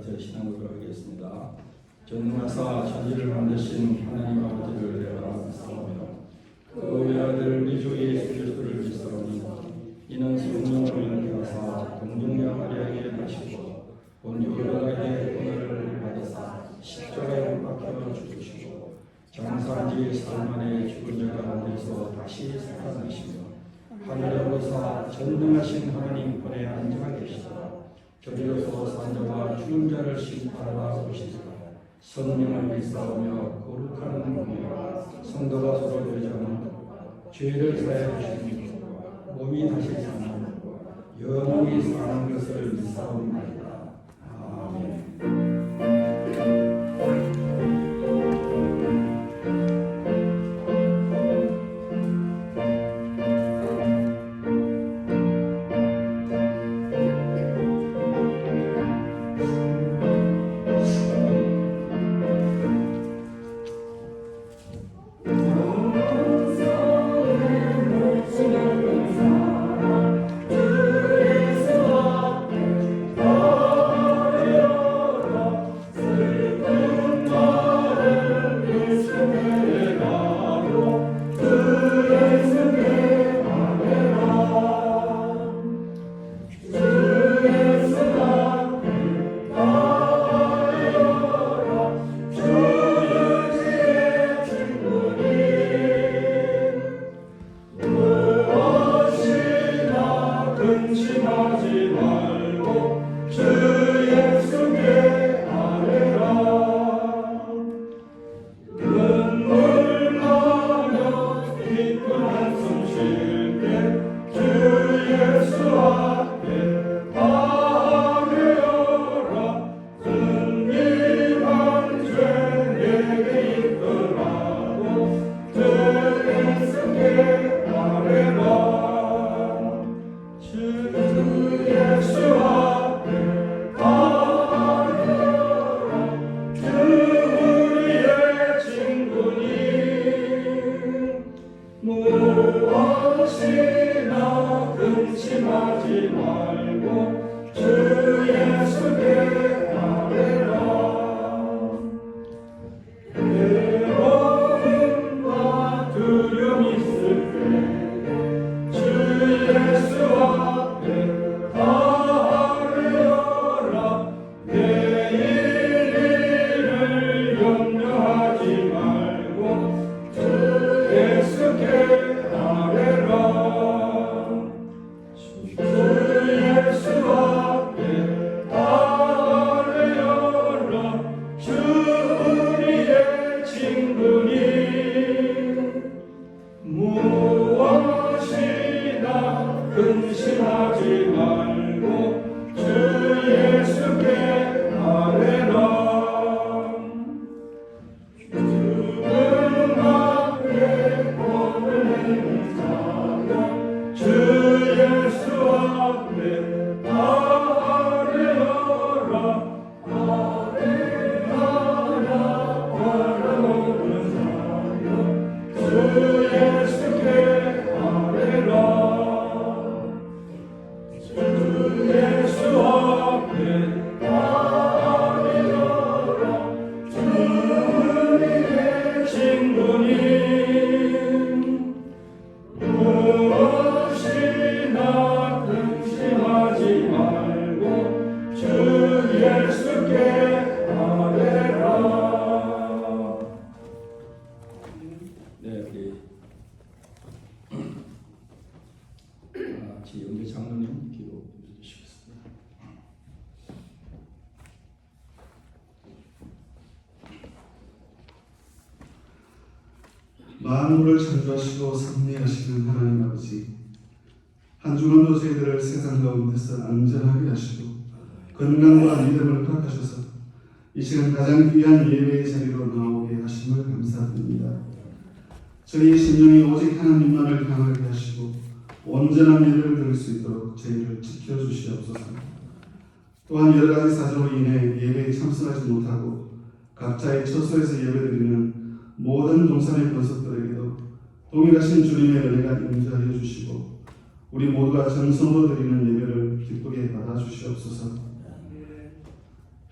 같이 신앙을 하겠습니다. 전능하사 천지를 만드신 하나님 아버지를 내가 믿사오며 그 외아들 우리 주 예수 그리스도를 믿사오니 이는 성령으로 인하사 동정녀 마리아에게 나시고 본유 피라도에게 고난을 받으사 십자가에 못 박혀 죽으시고 장사한 지 사흘 만에 죽은 자 가운데서 다시 살아나시며 하늘에 오르사 전능하신 하나님 편에 앉아 계시다. 저리로서 산자와 죽은 자를 심판하러 오시리라. 성령을 믿사오며 거룩한 공예와 성도가 서로 교제하는 죄를 사하여 주시는 것과 몸이 다시 사는 것과 영원히 사는 것을 믿사옵나이다. 아멘. 무엇이나 근심하지 말고 주 예수께 아뢰라. 괴로움과 두려움 있을 때 주 예수 앞에 아뢰어라. 내일 일을 염려하지 말고 주 예수께 아뢰라. 주 예수 앞에 아뢰어라. 주 우리의 친구니 무엇이나 근심하지 말고 주 예수께 아뢰라. 죽음 앞에 몸을 내는 자여 주 예수 앞에 아뢰어라. 아뢰어라. 바라오는 자여 주 예수께 아뢰라. 주 예수 앞에 아뢰어라. 주 우리의 친구니 무엇이나 근심하지 말고 주 예수께 아뢰라. 네, 우리 지영재 장로님 기도해 주시겠습니다. 만물을 창조하시고 섭리하시는 하나님 아버지, 한 주간도 저희들을 세상 가운데서 안전하게 하시고 건강과 믿음을 허락하셔서 이 시간 가장 귀한 예배의 자리로 나오게 하심을 감사드립니다. 저희의 심령이 오직 하나님만을 향하게 하시고 온전한 예배를 드릴 수 있도록 저희를 지켜주시옵소서. 또한 여러 가지 사정으로 인해 예배에 참석하지 못하고 각자의 처소에서 예배드리는 모든 동산의 권속들에게도 동일하신 주님의 은혜가 임재하여 주시고 우리 모두가 정성으로 드리는 예배를 기쁘게 받아주시옵소서.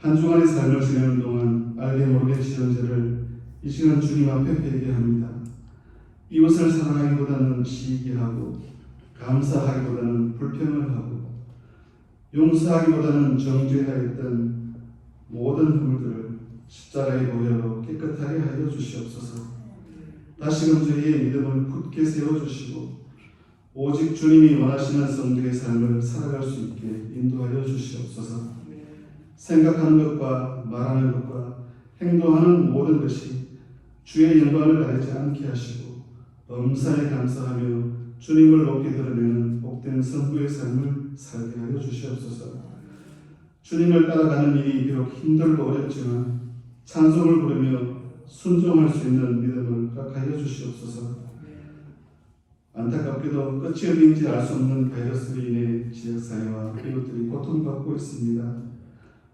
한 주간의 삶을 지내는 동안 알게 모르게 지은 죄를 이 시간 주님 앞에 회개합니다. 이웃을 사랑하기보다는 시기하고 감사하기보다는 불평을 하고 용서하기보다는 정죄하였던 모든 허물들을 십자가의 보혈로 깨끗하게 하여 주시옵소서. 다시금 저희의 믿음을 굳게 세워주시고 오직 주님이 원하시는 성도의 삶을 살아갈 수 있게 인도하여 주시옵소서. 생각하는 것과 말하는 것과 행동하는 모든 것이 주의 영광을 가리지 않게 하시고 범사에 감사하며 주님을 높이 드러내는 복된 성도의 삶을 살게 하여 주시옵소서. 주님을 따라가는 일이 비록 힘들고 어렵지만 찬송을 부르며 순종할 수 있는 믿음을 허락하여 주시옵소서. 안타깝게도 끝이 어디인지 알 수 없는 바이러스로 인해 지역사회와 이웃들이 고통받고 있습니다.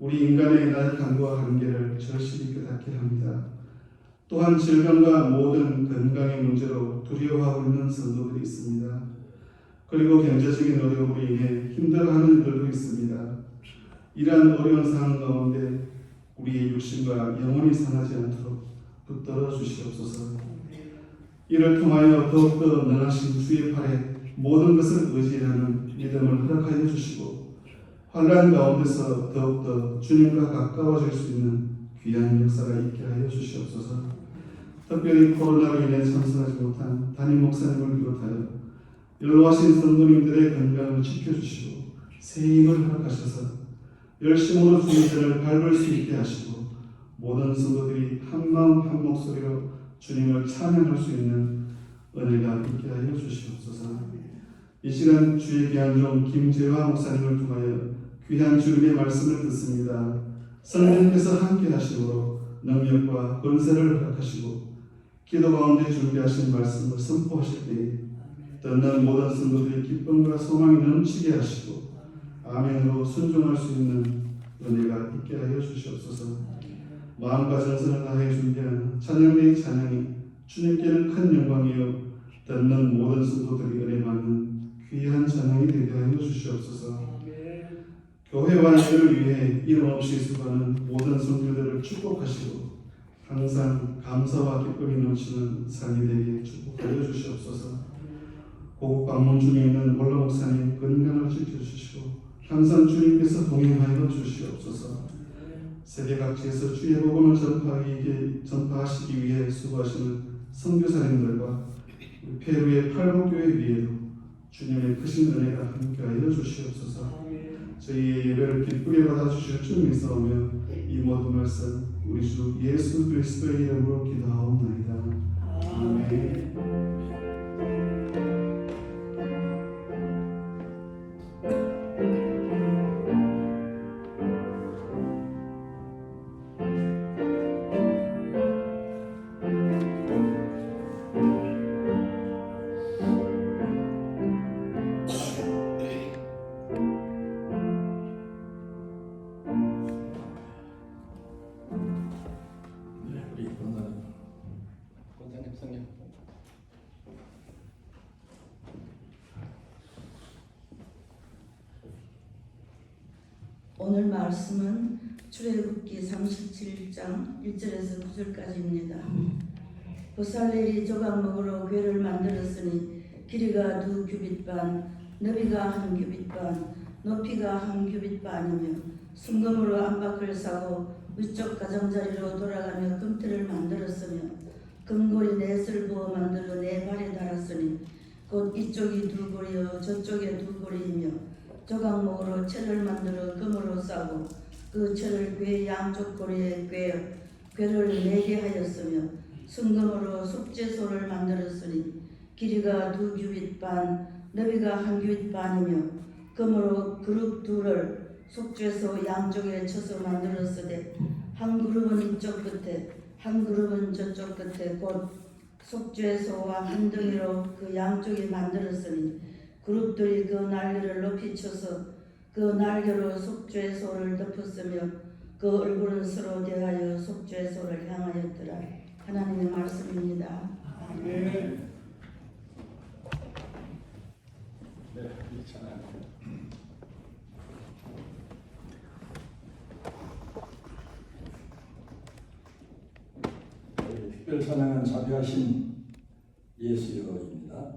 우리 인간의 나약함과 한계를 절실히 깨닫게 합니다. 또한 질병과 모든 건강의 문제로 두려워하고 있는 성도들이 있습니다. 그리고 경제적인 어려움으로 인해 힘들어하는 이들도 있습니다. 이러한 어려운 상황 가운데 우리의 육신과 영혼이 상하지 않도록 붙들어 주시옵소서. 이를 통하여 더욱더 능하신 주의 팔에 모든 것을 의지하는 믿음을 허락하여 주시고 환난 가운데서 더욱더 주님과 가까워질 수 있는 귀한 역사가 있게 하여 주시옵소서. 특별히 코로나로 인해 참석하지 못한 담임 목사님을 비롯하여 연로하신 성도님들의 건강을 지켜주시고 새 힘을 허락하셔서 열심으로 주의 전을 밟을 수 있게 하시고 모든 성도들이 한마음 한 목소리로 주님을 찬양할 수 있는 은혜가 있게 하여 주시옵소서. 이 시간 주의 귀한 종 김재화 목사님을 통하여 귀한 주님의 말씀을 듣습니다. 성령께서 함께 하시므로 능력과 권세를 허락하시고 기도 가운데 준비하신 말씀을 선포하실 때에 듣는 모든 성도들이 기쁨과 소망이 넘치게 하시고 아멘으로 순종할 수 있는 은혜가 있게 하여 주시옵소서. 마음과 정성을 다해 준비한 찬양대의 찬양이 주님께는 큰 영광이요 듣는 모든 성도들이 은혜 받는 귀한 찬양이 되게 하여 주시옵소서. 교회와 일을 위해 이름 없이 수고하는 모든 성도들을 축복하시고 항상 감사와 기쁨이 넘치는 삶이 되게 축복하여 주시옵소서. 고국 방문 중에 있는 몰로 목사님 건강을 지켜주시고 항상 주님께서 동행하여 주시옵소서. 세계 각지에서 주의 복음을 전파하시기 위해 수고하시는 선교사님들과 페루의 팔복교회 위에도 주님의 크신 은혜가 함께하여 주시옵소서. 저희의 예배를 기쁘게 받아주실 줄 믿사오며 이 모든 말씀 우리 주 예수 그리스도의 이름으로 기도하옵나이다. 아멘. 오늘 말씀은 출애굽기 37장 1절에서 9절까지입니다. 보살렐이 조각목으로 궤를 만들었으니 길이가 2규빗 반, 너비가 1규빗 반, 높이가 1규빗 반이며 순금으로 안팎을 사고 위쪽 가장자리로 돌아가며 금틀을 만들었으며 금고리 넷을 부어 만들어 네 발에 달았으니 곧 이쪽이 2고리요 저쪽에 2고리이며 조각목으로 채를 만들어 금으로 싸고 그 채를 궤 양쪽 고리에 궤를 4개 하였으며 순금으로 속죄소를 만들었으니 길이가 2규빗 반, 너비가 1규빗 반이며 금으로 그룹 둘을 속죄소 양쪽에 쳐서 만들었으되 한 그룹은 이쪽 끝에 한 그룹은 저쪽 끝에 곧 속죄소와 한 덩이로 그 양쪽에 만들었으니 그룹들이 그 날개를 높이 쳐서 그 날개로 속죄소를 덮었으며 그 얼굴은 서로 대하여 속죄소를 향하였더라. 하나님의 말씀입니다. 아멘. 네, 괜찮아요. 특별 찬양은 자비하신 예수여입니다.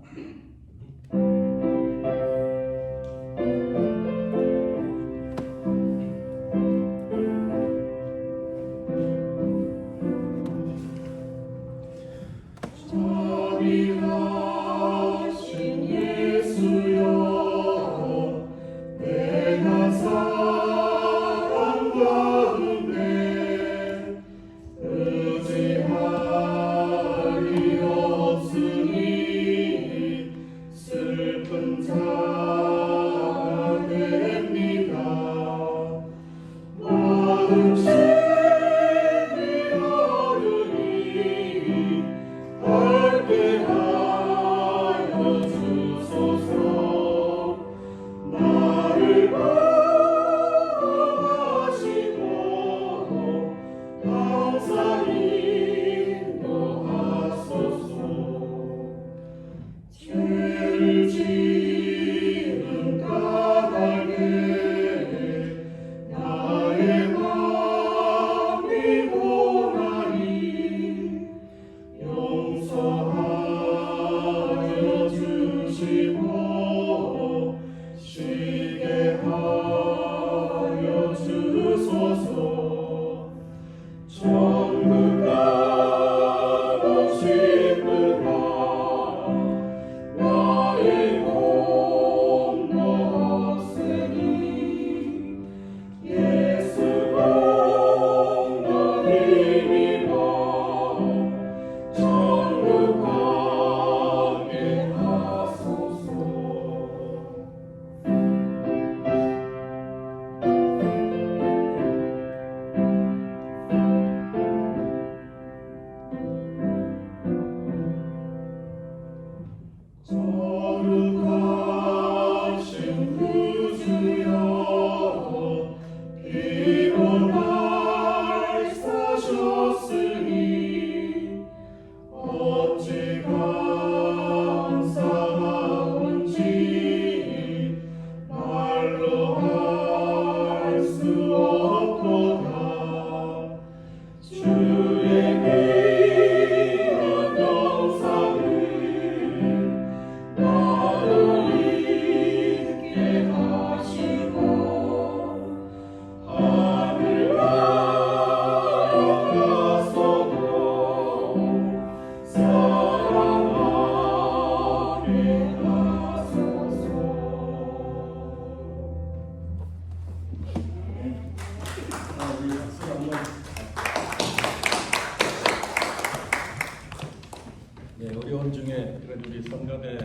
네, 어려운 중에 그래도 우리 성감에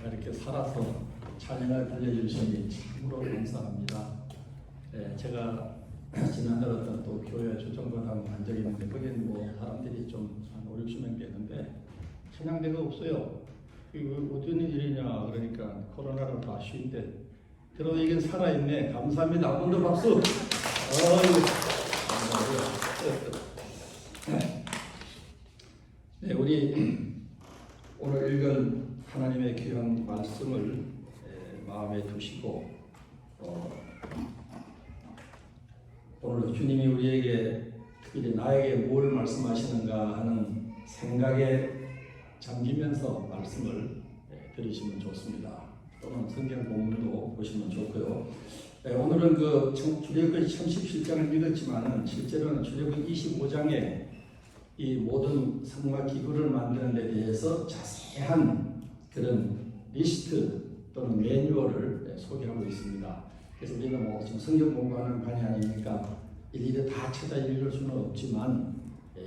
이렇게 살아서 찬양을 들려주시니 참으로 감사합니다. 네, 제가 지난달 어떤 또 교회 초청받아 간 적이 있는데 거기는 뭐 사람들이 좀 한 5, 60명 되는데 찬양대가 없어요. 이거 어떤 일이냐 그러니까 코로나로 다 쉰데 그러나 이건 살아있네. 감사합니다. 한 번 더 박수. 네, 우리 오늘 읽은 하나님의 귀한 말씀을 마음에 두시고 오늘 주님이 우리에게 특히 나에게 뭘 말씀하시는가 하는 생각에 잠기면서 말씀을 들으시면 좋습니다. 또는 성경 본문도 보시면 좋고요. 오늘은 그 출애굽기 37장을 읽었지만은 실제로는 출애굽기 25장에 이 모든 성막 기구를 만드는 데 대해서 자세한 그런 리스트 또는 매뉴얼을 소개하고 있습니다. 그래서 우리는 뭐 지금 성경 공부하는 반이 아니니까 일일이 다 찾아 읽을 수는 없지만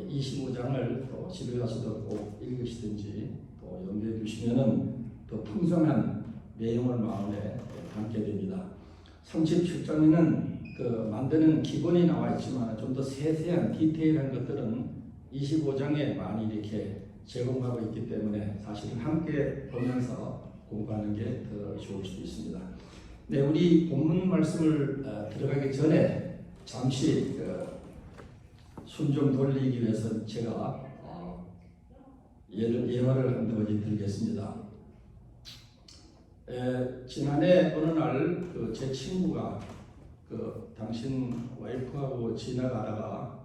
25장을 또 집에 가서도 꼭 읽으시든지 또 염두에 두시면은 더 풍성한 내용을 마음에 담게 됩니다. 37장에는 그 만드는 기본이 나와 있지만 좀 더 세세한 디테일한 것들은 25장에 많이 이렇게 제공하고 있기 때문에 사실은 함께 보면서 공부하는 게 더 좋을 수도 있습니다. 네, 우리 본문 말씀을 들어가기 전에 잠시 숨 좀 돌리기 위해서 제가 예화를 한 가지 드리겠습니다. 지난해 어느 날 제 친구가 당신 와이프하고 지나가다가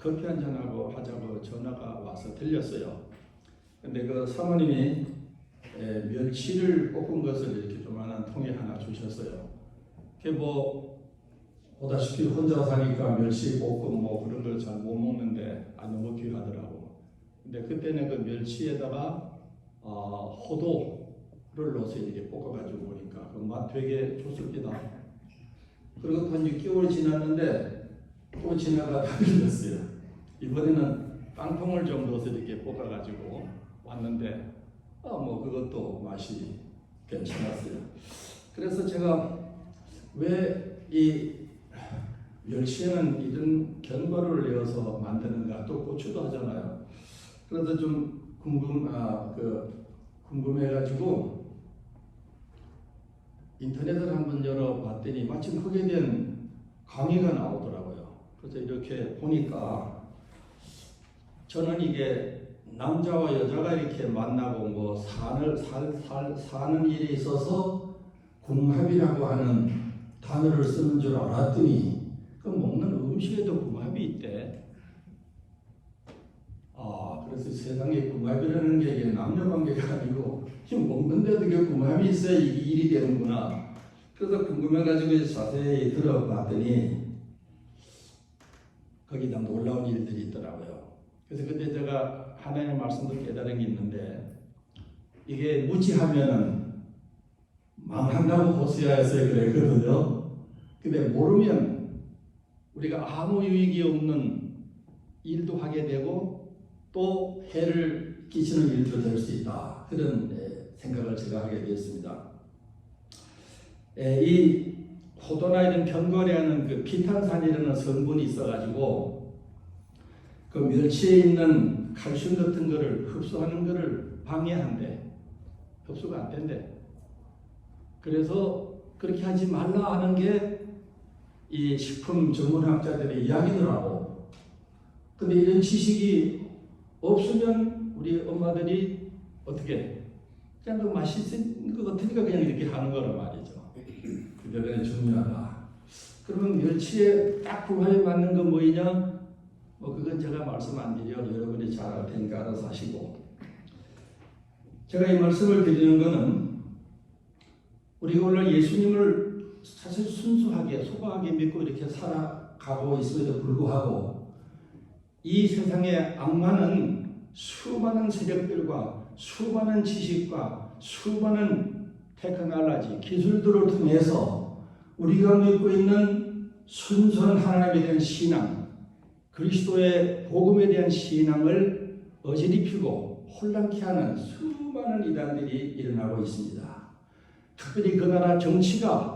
커피 한잔하고 하자고 전화가 와서 들렸어요. 근데 그 사모님이 멸치를 볶은 것을 이렇게 조그마한 통에 하나 주셨어요. 그게 뭐 보다시피 혼자 사니까 멸치 볶음 뭐 그런 걸 잘 못 먹는데 너무 귀하더라고. 근데 그때는 그 멸치에다가 호도를 넣어서 이렇게 볶아가지고 보니까 그 맛 되게 좋습니다. 그리고 또 6개월 지났는데 또 지나가 다 들렸어요. 이번에는 빵통을 좀 넣어서 이렇게 볶아가지고 왔는데 뭐 그것도 맛이 괜찮았어요. 그래서 제가 왜 이 멸치에는 이런 견과류를 넣어서 만드는가, 또 고추도 하잖아요. 그래서 좀 궁금해가지고 인터넷을 한번 열어봤더니 마침 거기에 대한 강의가 나오더라고요. 그래서 이렇게 보니까 저는 이게 남자와 여자가 이렇게 만나고 뭐 사는 일에 있어서 궁합이라고 하는 단어를 쓰는 줄 알았더니 그 먹는 음식에도 궁합이 있대. 그래서 세상에 궁합이라는 게 이게 남녀 관계가 아니고 먹는데도 그 궁합이 있어야 이게 일이 되는구나. 그래서 궁금해가지고 자세히 들어봤더니 거기다 놀라운 일들이 있더라고요. 그래서 그때 제가 하나님의 말씀도 깨달은 게 있는데, 이게 무지하면은 망한다고 호세아에서 그랬거든요. 근데 모르면 우리가 아무 유익이 없는 일도 하게 되고 또 해를 끼치는 일도 될 수 있다. 그런 생각을 제가 하게 되었습니다. 이 호도나 이런 견과류에는 그 피탄산이라는 성분이 있어가지고 그 멸치에 있는 칼슘 같은 거를 흡수하는 거를 방해한대. 흡수가 안 된대. 그래서 그렇게 하지 말라 하는 게 이 식품 전문학자들의 이야기더라고. 근데 이런 지식이 없으면 우리 엄마들이 어떻게 그냥 그 맛있는 것 같으니까 그냥 이렇게 하는 거란 말이죠. 그게 중요하다. 그러면 멸치에 딱 궁합에 맞는 건 뭐이냐? 뭐 그건 제가 말씀 안 드려. 여러분이 잘 알 테니까 알아서 하시고. 제가 이 말씀을 드리는 거는 우리가 오늘 예수님을 사실 순수하게 소박하게 믿고 이렇게 살아가고 있음에도 불구하고 이 세상의 악마는 수많은 세력들과 수많은 지식과 수많은 테크놀로지 기술들을 통해서 우리가 믿고 있는 순수한 하나님에 대한 신앙, 그리스도의 복음에 대한 신앙을 어지럽히고 혼란케 하는 수많은 이단들이 일어나고 있습니다. 특별히 그 나라 정치가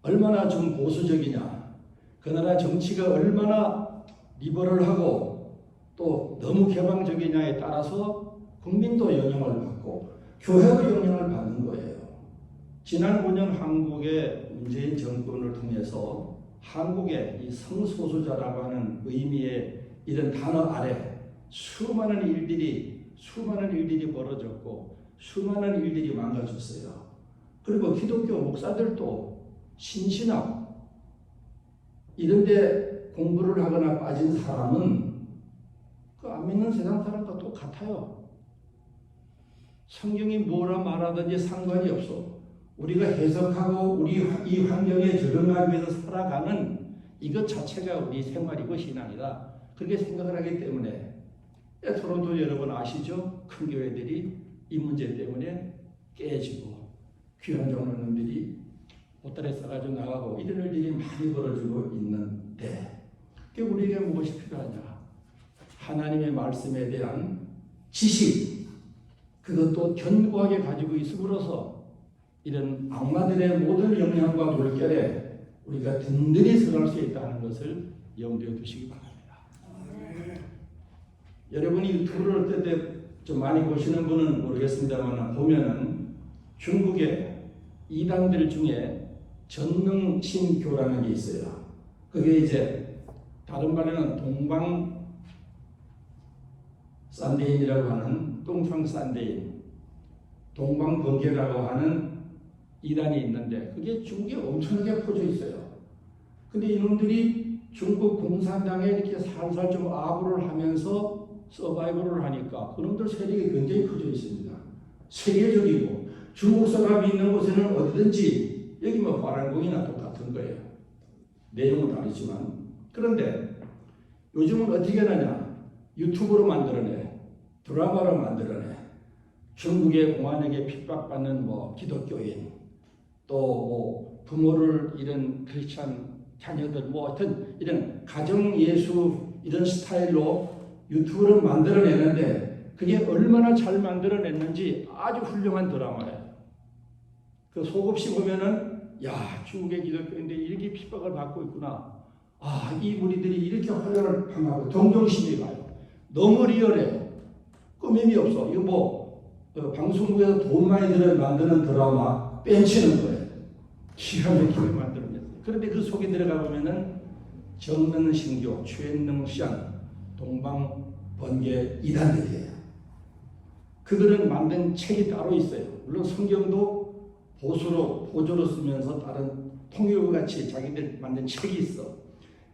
얼마나 좀 보수적이냐, 그 나라 정치가 얼마나 리버럴하고 또 너무 개방적이냐에 따라서 국민도 영향을 받고 교회도 영향을 받는 거예요. 지난 5년 한국의 문재인 정권을 통해서 한국의 이 성소수자라고 하는 의미의 이런 단어 아래 수많은 일들이 벌어졌고 수많은 일들이 망가졌어요. 그리고 기독교 목사들도 신신학 이런데 공부를 하거나 빠진 사람은 그 안 믿는 세상 사람과 똑같아요. 성경이 뭐라 말하든지 상관이 없어. 우리가 해석하고 우리 이 환경에 적응하기 위해서 살아가는 이것 자체가 우리 생활이고 신앙이다. 그렇게 생각을 하기 때문에 토론토 여러분 아시죠? 큰 교회들이 이 문제 때문에 깨지고 귀한 장로님들이 보따리 싸가지고 나가고 이런 일들이 많이 벌어지고 있는데 우리에게 무엇이 필요하냐? 하나님의 말씀에 대한 지식, 그것도 견고하게 가지고 있음으로써 이런 악마들의 모든 영향과 물결에 우리가 든든히 서갈 수 있다는 것을 염두에 두시기 바랍니다. 여러분이 유튜브를 어떨 때 좀 많이 보시는 분은 모르겠습니다만 보면은 중국의 이단들 중에 전능신교라는 게 있어요. 그게 이제 다른 말에는 동방 산대인이라고 하는 동방 산대인, 동방번개라고 하는 이단이 있는데 그게 중국에 엄청나게 퍼져 있어요. 근데 이놈들이 중국 공산당에 이렇게 살살 좀 아부를 하면서 서바이벌을 하니까 그놈들 세력이 굉장히 커져 있습니다. 세계적이고 중국 사람이 있는 곳에는 어디든지 여기 뭐 화랑공이나 똑같은 거예요. 내용은 다르지만. 그런데 요즘은 어떻게 하느냐? 유튜브로 만들어내, 드라마로 만들어내. 중국의 공안에게 핍박받는 뭐 기독교인, 또 뭐 부모를 잃은 크리스찬 자녀들, 뭐 하여튼 이런 가정 예수 이런 스타일로 유튜브를 만들어내는데 그게 얼마나 잘 만들어냈는지 아주 훌륭한 드라마예요. 그 속없이 보면은 야, 중국의 기독교인데 이렇게 핍박을 받고 있구나. 아, 이 무리들이 이렇게 활약을 당하고 동정심이 가요. 너무 리얼해요. 꾸밈이 없어. 이거 뭐 방송국에서 돈 많이 들여 만드는 드라마 뺀치는 거예요. 기가 막히게 만들어냈어요. 그런데 그 속에 들어가 보면은 정능신교, 최능시안, 동방번개 이단들이에요. 그들은 만든 책이 따로 있어요. 물론 성경도 보조로 쓰면서 다른 통일과 같이 자기들 만든 책이 있어.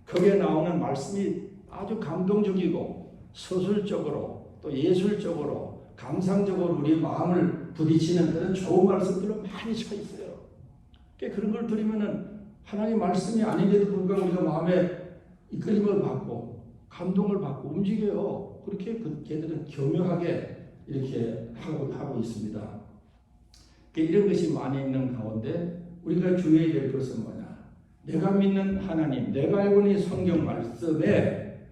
거기에 나오는 말씀이 아주 감동적이고 서술적으로 또 예술적으로 감상적으로 우리 마음을 부딪히는 그런 좋은 말씀들은 많이 차 있어요. 그런 걸 들으면은 하나님 말씀이 아닌데도 불구하고 우리가 마음에 이끌림을 받고 감동을 받고 움직여요. 그렇게 걔들은 교묘하게 이렇게 하고 있습니다. 이런 것이 많이 있는 가운데 우리가 주의해야 될 것은 뭐냐? 내가 믿는 하나님, 내가 알고 있는 성경 말씀에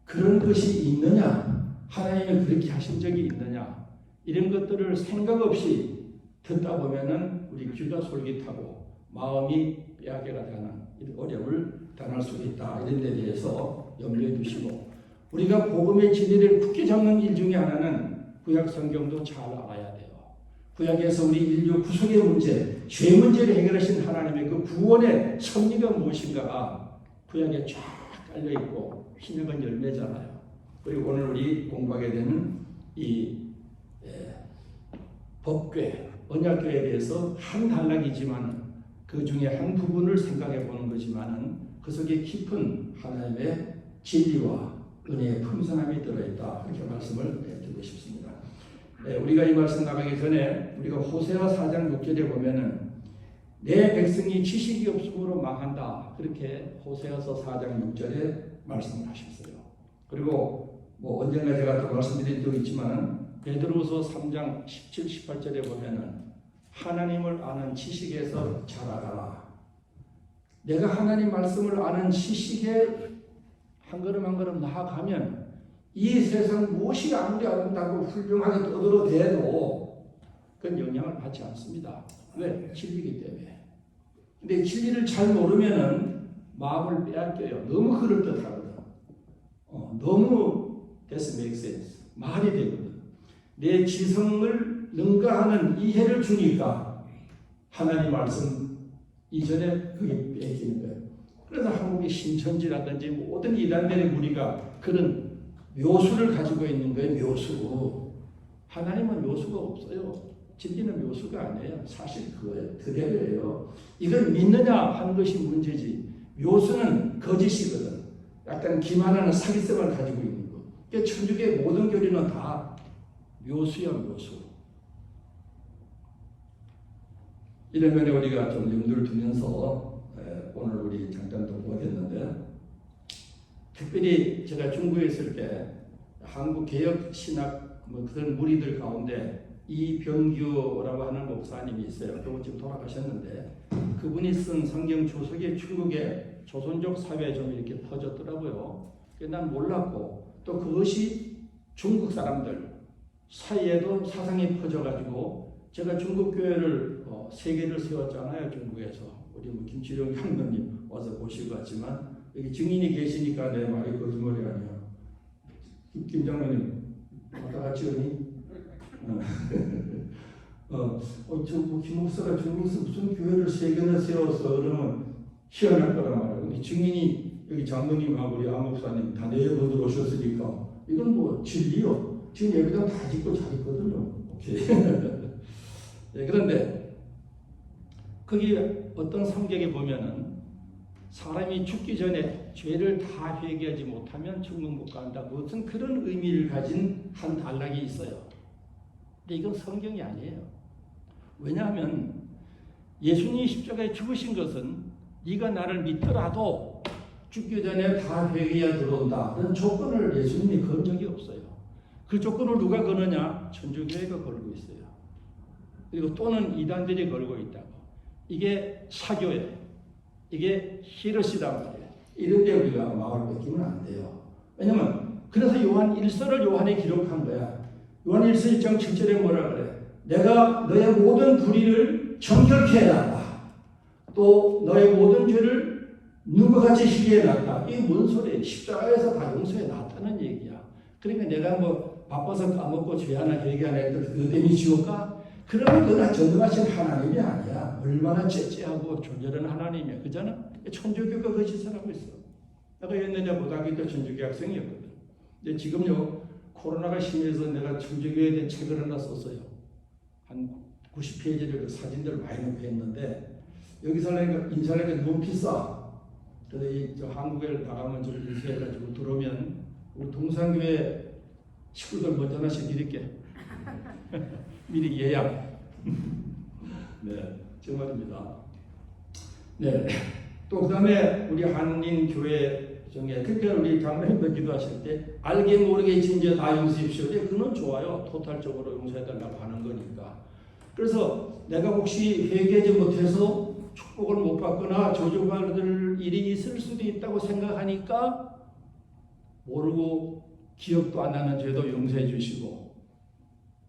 그런 것이 있느냐? 하나님이 그렇게 하신 적이 있느냐? 이런 것들을 생각 없이 듣다 보면은 우리 귀가 솔깃하고 마음이 빼앗겨가 되는 어려움을 당할 수 있다. 이런 데 대해서 염두에 두시고 우리가 복음의 진리를 굳게 잡는 일 중에 하나는 구약 성경도 잘 알아야 돼요. 구약에서 우리 인류 구속의 문제, 죄 문제를 해결하신 하나님의 그 구원의 섭리가 무엇인가 구약에 쫙 깔려있고 신약은 열매잖아요. 그리고 오늘 우리 공부하게 되는 이 법궤, 언약궤에 대해서 한 단락이지만 그 중에 한 부분을 생각해 보는 거지만은 그 속에 깊은 하나님의 진리와 은혜의 풍성함이 들어있다. 이렇게 말씀을 드리고 싶습니다. 우리가 이 말씀 나가기 전에 우리가 호세아 4장 6절에 보면은 내 백성이 지식이 없음으로 망한다. 그렇게 호세아서 4장 6절에 말씀을 하셨어요. 그리고 뭐 언젠가 제가 또 말씀드린 적이 있지만은 베드로서 3장 17, 18절에 보면은 하나님을 아는 지식에서 자라가라. 내가 하나님 말씀을 아는 지식에 한 걸음 한 걸음 나아가면 이 세상 무엇이 아무리 아름답고 훌륭하게 떠들어대도 그건 영향을 받지 않습니다. 왜? 진리이기 때문에. 근데 진리를 잘 모르면은 마음을 빼앗겨요. 너무 그럴듯하거든. 너무 that's make sense. 말이 되거든. 내 지성을 능가하는 이해를 주니까 하나님 말씀 이전에 그게 뺏기는 거예요. 그래서 한국의 신천지라든지 모든 이단들의 무리가 그런 묘수를 가지고 있는 거예요. 묘수. 하나님은 묘수가 없어요. 진리는 묘수가 아니에요. 사실 그거예요. 그대로예요. 이걸 믿느냐 하는 것이 문제지. 묘수는 거짓이거든. 약간 기만하는 사기성을 가지고 있는 거. 그러니까 천주교의 모든 교리는 다 묘수야, 묘수. 이런 면에 우리가 좀 염두를 두면서 오늘 우리 잠깐 보게 됐는데 특별히 제가 중국에 있을 때 한국 개혁 신학 뭐 그런 무리들 가운데 이병규라고 하는 목사님이 있어요. 그분 지금 돌아가셨는데 그분이 쓴 성경 주석이 중국의 조선족 사회에 좀 이렇게 퍼졌더라고요. 난 몰랐고 또 그것이 중국 사람들 사이에도 사상이 퍼져가지고 제가 중국 교회를 3개를 세웠잖아요. 중국에서 우리 뭐 김치룡 장로님 와서 보시고 갔지만 여기 증인이 계시니까 내 말이 거짓말이 아니야. 김 장로님 왔다 같이 오니? 김 목사가 중국에서 무슨 교회를 3개나 세웠어. 그러면 희한할 거란 말이야. 근데 증인이 여기 장로님하고 우리 안 목사님 다 4분들 오셨으니까 이건 뭐 진리요. 지금 여기다 다 짓고 잘 있거든요. 오케이. 네, 그런데 거기 어떤 성경에 보면은 사람이 죽기 전에 죄를 다 회개하지 못하면 천국 못 간다. 무슨 그런 의미를 가진 한 단락이 있어요. 근데 이건 성경이 아니에요. 왜냐하면 예수님이 십자가에 죽으신 것은 네가 나를 믿더라도 죽기 전에 다 회개해야 들어온다. 그런 조건을 예수님이 건 적이 없어요. 그 조건을 누가 거느냐? 천주교회가 걸고 있어요. 그리고 또는 이단들이 걸고 있다고. 이게 사교예요. 이게 히르시단 말이에요. 이런 데 우리가 마음을 뺏기면 안 돼요. 왜냐면 그래서 요한 1서를 요한이 기록한 거야. 요한 1서 1장 7절에 뭐라 그래? 내가 너의 모든 불의를 정결케 해놨다. 또 너의 모든 죄를 눈과 같이 희게 해놨다. 이게 뭔 소리예요? 십자가에서 다 용서해 놨다는 얘기야. 그러니까 내가 뭐 바빠서 까먹고 죄 하나 회개 하나 해도 그것 때문에 지옥 가? 그러면 그나 전능하신 하나님이 아니야. 얼마나 째째하고 존재하는 하나님이야. 그잖아? 천주교가 그 짓을 하고 있어. 내가 옛날에 고등학교 때 천주교 학생이었거든. 근데 지금요, 코로나가 심해서 내가 천주교에 대한 책을 하나 썼어요. 한 90페이지를 사진들 많이 넣고 했는데, 여기서 인사하니까 너무 비싸. 그래서 한국에 나가면 좀 인쇄해가지고 들어오면 우리 동산교회 식구들 먼저 하나씩 드릴게. 미리 예약. 네, 정말입니다. 네, 또 그 다음에 우리 한인교회 중에 그때 우리 장로님들 기도하실 때 알게 모르게 진죄 다 용서십시오. 그건 좋아요. 토탈적으로 용서해달라고 하는 거니까. 그래서 내가 혹시 회개하지 못해서 축복을 못 받거나 저주받을 일이 있을 수도 있다고 생각하니까 모르고 기억도 안 나는 죄도 용서해 주시고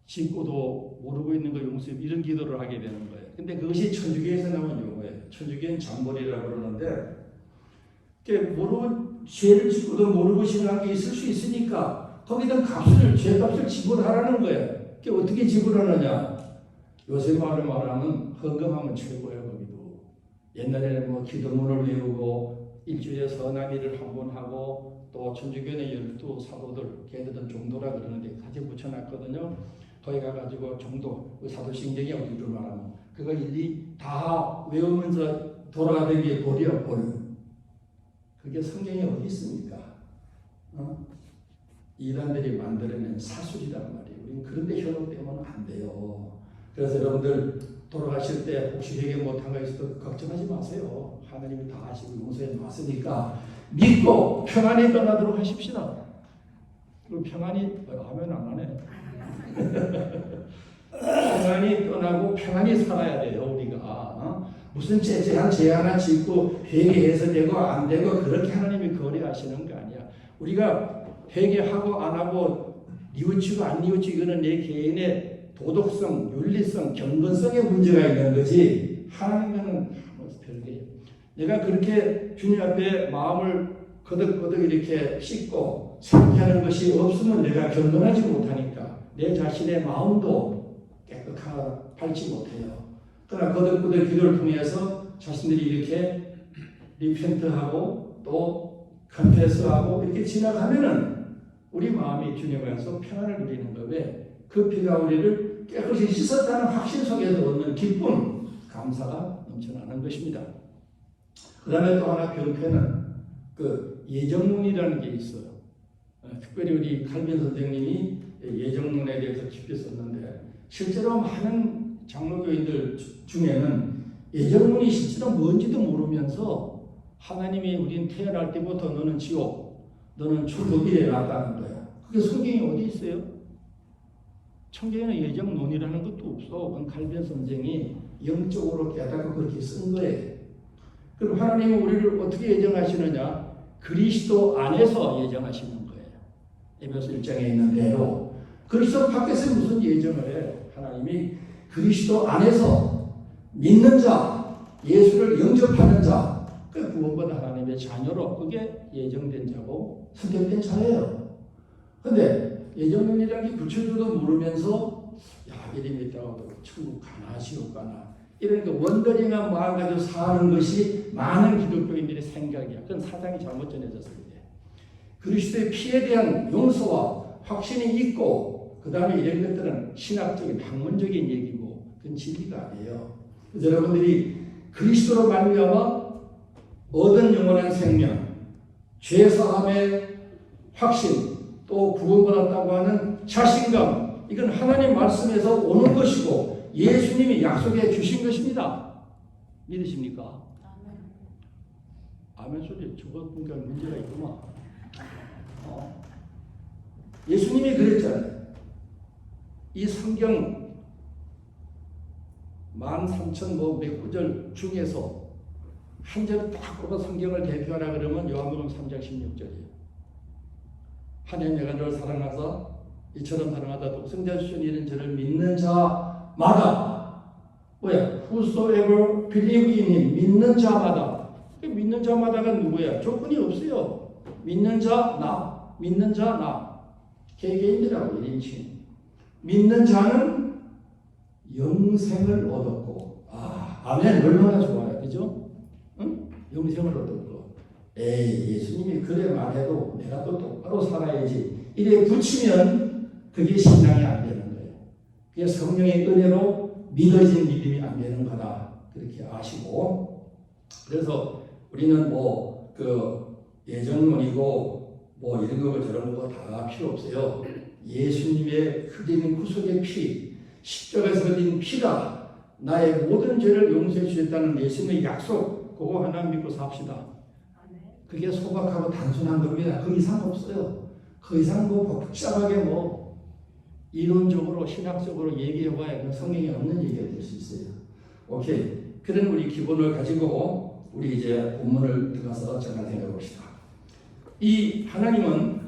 짓고도 모르고 있는 거 용서해 이런 기도를 하게 되는 거예요. 근데 그것이 천주교에서 나온 용어예요. 천주교는 잠벌이라고 그러는데 모르고 죄를 짓고도 모르고 신앙한 게 있을 수 있으니까 거기다 죄값을 지불하라는 거예요. 그게 어떻게 지불하느냐? 요새 말하면 헌금하면 최고예요. 거기도 옛날에는 뭐 기도문을 외우고 일주일에 선함일을 한 번 하고 또 천주교는 12사도들 걔들은 종도라 그러는데 같이 붙여놨거든요. 거기 가가지고 종도 그 사도신경이 어디로 말하면 그거 일일이 다 외우면서 돌아가는 게 볼이야 볼. 그게 성경에 어디 있습니까? 이단들이 만들어낸 사술이란 말이에요. 우리는 그런데 현혹되면 안 돼요. 그래서 여러분들 돌아가실 때 혹시 회개 못한 거 있어도 걱정하지 마세요. 하나님이 다 아시고 용서해 놨으니까 믿고 평안히 떠나도록 하십시다. 그리고 평안히 하면 안 하네. 평안히 떠나고 평안히 살아야 돼요. 우리가 무슨 째째한 죄 하나 짓고 회개해서 되고 안 되고 그렇게 하나님이 거래하시는 거 아니야. 우리가 회개하고 안 하고 뉘우치고 안 뉘우치고 이거는 내 개인의 도덕성, 윤리성, 경건성의 문제가 있는 거지 하나님과는 별개예요. 내가 그렇게 주님 앞에 마음을 거덕거덕 이렇게 씻고 상쾌하는 것이 없으면 내가 경건하지 못하니까 내 자신의 마음도 깨끗하게 밝지 못해요. 그러나 거듭거듭 기도를 통해서 자신들이 이렇게 리펜트하고 또 컨페스하고 이렇게 지나가면은 우리 마음이 주님께서 평안을 누리는 거. 왜? 그 피가 우리를 깨끗이 씻었다는 확신 속에서 얻는 기쁨, 감사가 넘쳐나는 것입니다. 그 다음에 또 하나 병폐는 그 예정론이라는 게 있어요. 특별히 우리 칼빈 선생님이 예정론에 대해서 깊이 썼는데 실제로 많은 장로교인들 중에는 예정론이 실제로 뭔지도 모르면서 하나님이 우린 태어날 때부터 너는 지옥, 너는 천국 이래 놨다는 거야. 그게 성경에 어디 있어요? 성경에는 예정론이라는 것도 없어. 그건 칼빈 선생이 영적으로 깨닫고 그렇게 쓴 거예요. 그럼 하나님은 우리를 어떻게 예정하시느냐? 그리스도 안에서 예정하시는 거예요. 에베소 1장에 있는 대로. 그리스도 밖에서 무슨 예정을 해요? 하나님이 그리스도 안에서 믿는 자, 예수를 영접하는 자, 그 구원받은 하나님의 자녀로 그게 예정된 자고 선택된 자예요. 그런데 예정론이라는 게 붙여줘도 모르면서 야 이름이 있다고 천국 가나 지옥 가나 이런 그 원더링한 마음 가지고 사는 것이 많은 기독교인들의 생각이야. 그건 사상이 잘못 전해졌을 때. 그리스도의 피에 대한 용서와 확신이 있고 그 다음에 이런 것들은 신학적인 학문적인 얘기고 그건 진리가 아니에요. 그래서 여러분들이 그리스도로 말미암아 얻은 영원한 생명, 죄사함의 확신, 또 구원받았다고 하는 자신감, 이건 하나님 말씀에서 오는 것이고 예수님이 약속해 주신 것입니다. 믿으십니까? 아멘 소리 저거 보니까 문제가 있구만. 예수님이 그랬잖아요. 이 성경 13,000 몇 구절 중에서 한 절을 딱 꼽아 성경을 대표하라 그러면 요한복음 3장 16절이에요. 하나님 내가 너를 사랑하사 이처럼 사랑하다 독생자 주신 이런 저를 믿는 자마다 뭐야? Whosoever believe in him, 믿는 자마다. 믿는 자마다가 누구야? 조건이 없어요. 믿는 자 나, 믿는 자 나. 개개인이라고 1인칭. 믿는 자는 영생을 얻었고, 아멘. 얼마나 좋아요, 그죠? 응? 영생을 얻었고, 예수님이 그래 말해도 내가 또 똑바로 살아야지. 이래 붙이면 그게 신앙이 안 되는 거예요. 그게 성령의 은혜로 믿어진 믿음이 안 되는 거다. 그렇게 아시고, 그래서 우리는 예정론이고 이런 거 저런 거 다 필요 없어요. 예수님의 흘린 구속의 피, 십자가에서 흘린 피가 나의 모든 죄를 용서해 주셨다는 예수님의 약속, 그거 하나 믿고 삽시다. 그게 소박하고 단순한 겁니다. 그 이상 없어요. 그 이상 복잡하게 이론적으로 신학적으로 얘기해봐야 성경에 없는 얘기가 될 수 있어요. 오케이. 그런 우리 기본을 가지고 우리 이제 본문을 들어가서 잠깐 생각해 봅시다. 이 하나님은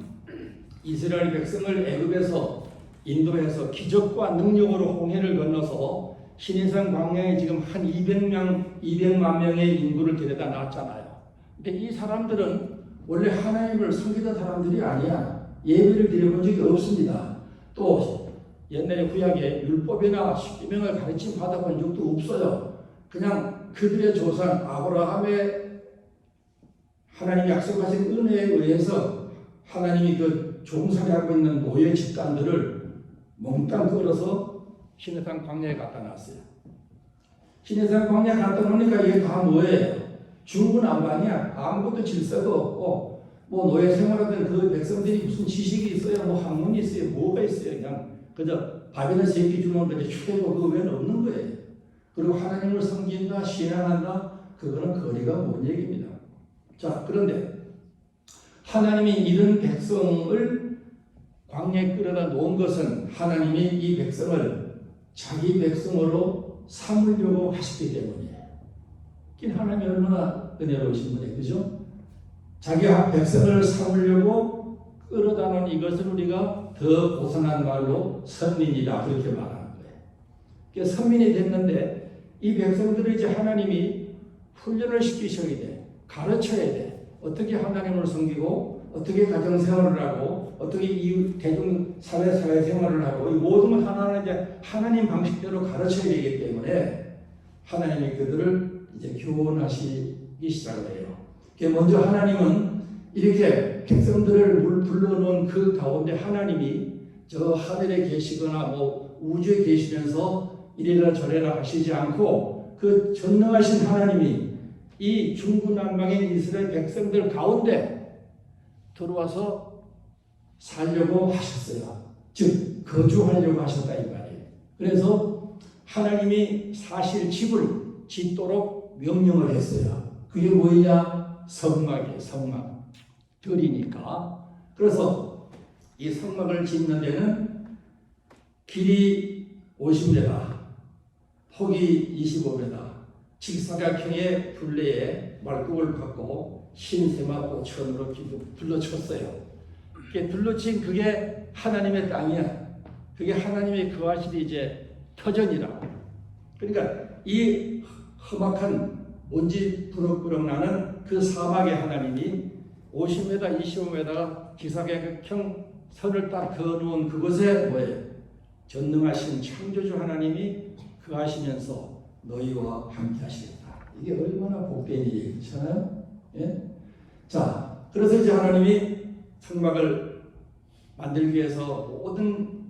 이스라엘 백성을 애굽에서 인도해서 기적과 능력으로 홍해를 건너서 시내산 광야에 지금 한 200만 명의 인구를 데려다 놨잖아요. 근데 이 사람들은 원래 하나님을 섬기던 사람들이 아니야. 예배를 드려본 적이 없습니다. 또 옛날에 구약에 율법이나 십계명을 가르침 받아본 적도 없어요. 그냥 그들의 조상 아브라함의 하나님이 약속하신 은혜에 의해서 하나님이 그 종살이하고 있는 노예 집단들을 몽땅 끌어서 시내산 광야에 갖다 놨어요. 시내산 광야에 갖다 놓으니까 이게 다 뭐예요? 중구난방이야. 아무것도 질서도 없고 노예 생활하던 그 백성들이 무슨 지식이 있어요? 학문이 있어요? 뭐가 있어요? 그냥 그저 밥이나 세끼 주는 거지 출애굽 그 외에는 없는 거예요. 그리고 하나님을 섬긴다, 신앙한다, 그거는 거리가 먼 얘기입니다. 자, 그런데 하나님이 이런 백성을 광야에 끌어다 놓은 것은 하나님이 이 백성을 자기 백성으로 삼으려고 하시기 때문이에요. 하나님이 얼마나 은혜로우신 분이에요. 그죠? 자기 백성을 삼으려고 끌어다 놓은 이것을 우리가 더 고상한 말로 선민이다 그렇게 말하는 거예요. 선민이 됐는데 이 백성들을 이제 하나님이 훈련을 시키셔야 돼. 가르쳐야 돼. 어떻게 하나님을 섬기고 어떻게 가정생활을 하고 어떻게 이웃 대중 사회생활을 하고 이 모든 걸 하나는 이제 하나님 방식대로 가르쳐야 되기 때문에 하나님이 그들을 이제 교훈하시기 시작을 해요. 먼저 하나님은 이렇게 백성들을 불러놓은 그 가운데 하나님이 저 하늘에 계시거나 우주에 계시면서 이래라 저래라 하시지 않고 그 전능하신 하나님이 이 중구난방인 이스라엘 백성들 가운데 들어와서 살려고 하셨어요. 즉 거주하려고 하셨다 이 말이에요. 그래서 하나님이 사실 집을 짓도록 명령을 했어요. 그게 뭐냐? 성막이에요. 성막. 들이니까. 그래서 이 성막을 짓는 데는 길이 50m, 폭이 25m, 직사각형의 둘레에 말뚝을 박고 흰세마 꽃천으로 둘러쳤어요. 그게 둘러친 그게 하나님의 땅이야. 그게 하나님의 거하시리 이제 터전이라고. 그러니까 이 험악한 먼지 부럭부럭 나는 그 사막의 하나님이 50m, 25m 기사각형 선을 딱 그어놓은 그곳에 뭐예요? 전능하신 창조주 하나님이 거하시면서 너희와 함께 하시겠다. 이게 얼마나 복된 일이에요. 그렇잖아요? 예? 자, 그래서 이제 하나님이 성막을 만들기 위해서 모든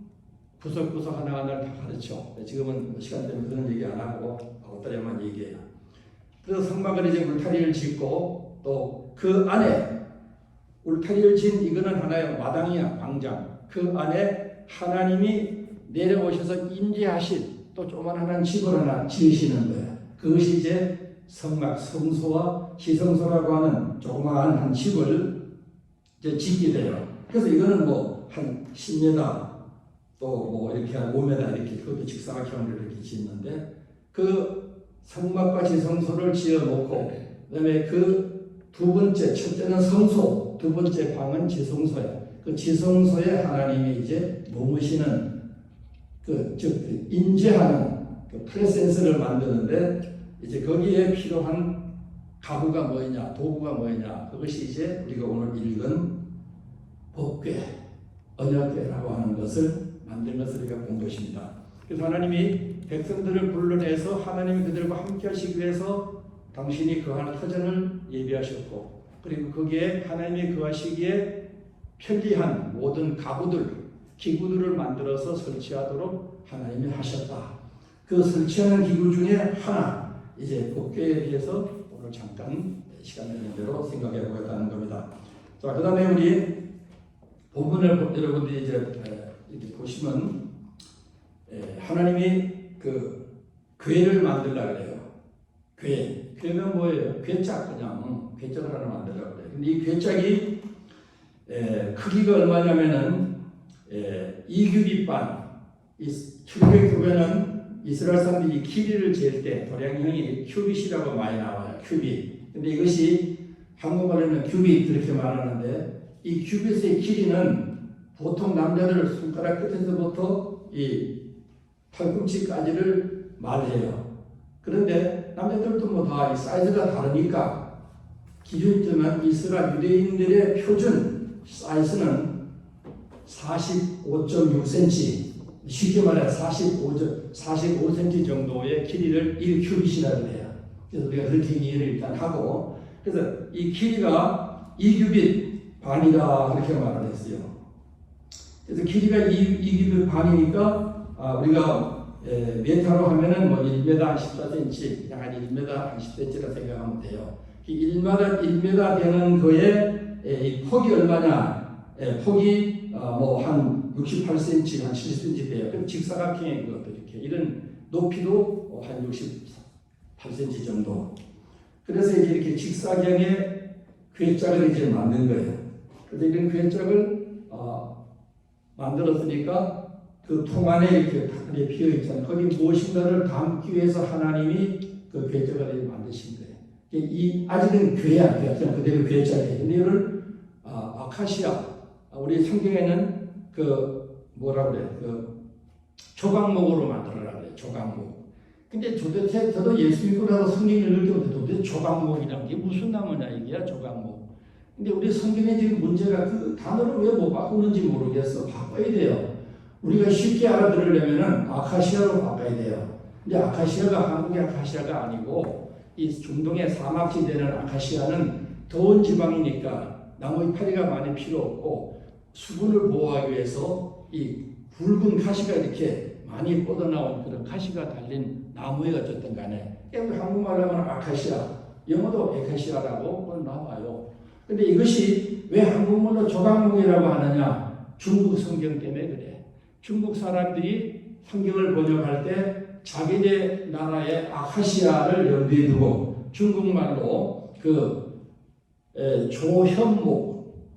구석구석 하나하나를 다 가르쳐. 지금은 시간 때문에 그런 얘기 안 하고 어떠냐만 얘기해요. 그래서 성막을 이제 울타리를 짓고 또 그 안에 울타리를 진 이거는 하나의 마당이야, 광장. 그 안에 하나님이 내려오셔서 임재하실 또 조그만한 집을 하나 지으시는 거예요. 그것이 이제 성막, 성소와 시성소라고 하는 조그마한 한 집을 이제 짓게 돼요. 그래서 이거는 뭐 한 10m 또 뭐 이렇게 한 5m 이렇게 그것도 직사각형으로 이렇게 짓는데 그 성막과 지성소를 지어놓고 그다음에 그 두 번째, 첫째는 성소, 두 번째 방은 지성소야. 그 지성소에 하나님이 이제 머무시는 즉 임재하는 그 프레센스를 만드는데 이제 거기에 필요한 가구가 뭐냐, 도구가 뭐냐, 그것이 이제 우리가 오늘 읽은 법궤, 언약궤라고 하는 것을 만든 것을 우리가 본 것입니다. 그래서 하나님이 백성들을 불러내서 하나님이 그들과 함께 하시기 위해서 당신이 거하는 터전을 예비하셨고 그리고 거기에 하나님이 거하시기에 편리한 모든 가구들, 기구들을 만들어서 설치하도록 하나님이 하셨다. 그 설치하는 기구 중에 하나, 이제 법궤에 대해서 오늘 잠깐 시간 되는 대로 생각해 보겠다는 겁니다. 자, 그 다음에 우리 본문을 여러분들이 이제 이렇게 보시면 하나님이 그 궤를 만들려고 그래요. 궤는 뭐예요? 궤짝, 그냥 궤짝을 하나 만들려고 그래요. 근데 이 궤짝이 크기가 얼마냐면은 2규빗반. 이 출애굽교회는 이스라엘 사람들이 길이를 잴 때 도량형이 큐빗이라고 많이 나와요. 큐빗. 근데 이것이 한국말로는 규빗 그렇게 말하는데 이 규빗의 길이는 보통 남자들 손가락 끝에서부터 이 팔꿈치까지를 말해요. 그런데 남자들도 뭐 다 이 사이즈가 다르니까 기준점은 이스라엘 유대인들의 표준 사이즈는 45.6cm, 쉽게 말해 45cm 정도의 길이를 1규빗이라고 해요. 그래서 우리가 그렇게 이해를 일단 하고, 그래서 이 길이가 2규빗 반이다 그렇게 말을 했어요. 그래서 길이가 2규빗 반이니까 우리가 메타로 하면은 뭐 1m 한 14cm, 약 한 1m 한 10cm라 생각하면 돼요. 1m 되는 거에 이 폭이 얼마냐? 폭이 뭐 한 68cm, 한 70cm 돼요. 그럼 직사각형의 그것도 이렇게 이런 높이도 한 68cm 정도. 그래서 이제 이렇게 직사각형의 궤짝을 이제 만든 거예요. 그래서 이런 궤짝을 만들었으니까 그 통 안에 이렇게 탁 비어 있잖아요. 거기 무엇인가를 담기 위해서 하나님이 그 궤짝을 만드신 거예요. 이 아직은 궤야, 그냥 그대로 궤짝이에요. 근데 이걸 아카시아, 우리 성경에는 그 뭐라 그래, 그 조각목으로 만들어라 그래요. 조각목. 근데 도대체 저도 예수 믿고 나서 성경 읽을 때부터 도대체 조각목이란 게 무슨 나무냐 이게야 조각목. 근데 우리 성경에 지금 문제가 그 단어를 왜 못 바꾸는지 모르겠어. 바꿔야 돼요. 우리가 쉽게 알아들으려면은 아카시아로 바꿔야 돼요. 근데 아카시아가 한국의 아카시아가 아니고 이 중동의 사막지대는 아카시아는 더운 지방이니까 나무 이파리가 많이 필요 없고 수분을 보호하기 위해서 이 굵은 가시가 이렇게 많이 뻗어나온 그런 가시가 달린 나무에 어쨌든 간에 한국말로 하면 아카시아, 영어도 에카시아라고 나와요. 근데 이것이 왜 한국말로 조각목이라고 하느냐? 중국 성경 때문에 그래. 중국 사람들이 성경을 번역할 때 자기네 나라의 아카시아를 염두에 두고 중국말로 그 조현목,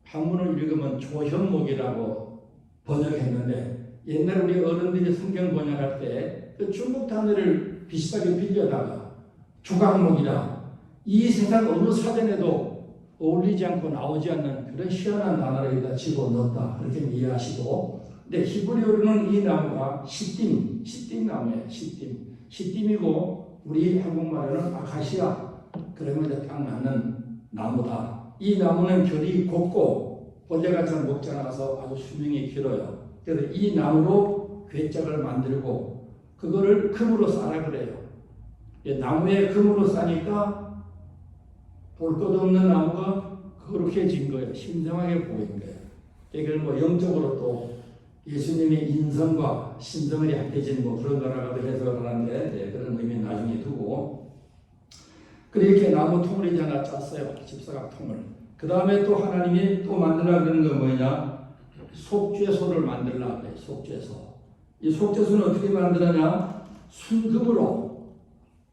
한문을 읽으면 조현목이라고 번역했는데 옛날 우리 어른들이 성경 번역할 때 그 중국 단어를 비슷하게 빌려다가 조각목이라 이 세상 어느 사전에도 어울리지 않고 나오지 않는 그런 희한한 단어를 여기다 집어넣었다 그렇게 이해하시고, 근데 히브리어로는 이 나무가 시딤 나무예요. 시딤이고 우리 한국말로는 아카시아, 그러면 이제 딱 맞는 나무다. 이 나무는 결이 곱고 벌레같이 먹지 않아서 아주 수명이 길어요. 그래서 이 나무로 궤짝을 만들고 그거를 금으로 싸라 그래요. 나무에 금으로 싸니까 볼 것 없는 나무가 거룩해진 거예요. 신성하게 보인 거예요. 이걸 뭐 영적으로 또 예수님의 인성과 신성을 합해진 뭐 그런 거라고도 해석을 하는데 그런 의미 나중에 두고, 그렇게 나무 통을 이제 하나 짰어요. 집사각 통을. 그 다음에 또 하나님이 또 만들라 그러는 건 뭐냐? 속죄소를 만들라 그래요. 속죄소. 이 속죄소는 어떻게 만들었냐? 순금으로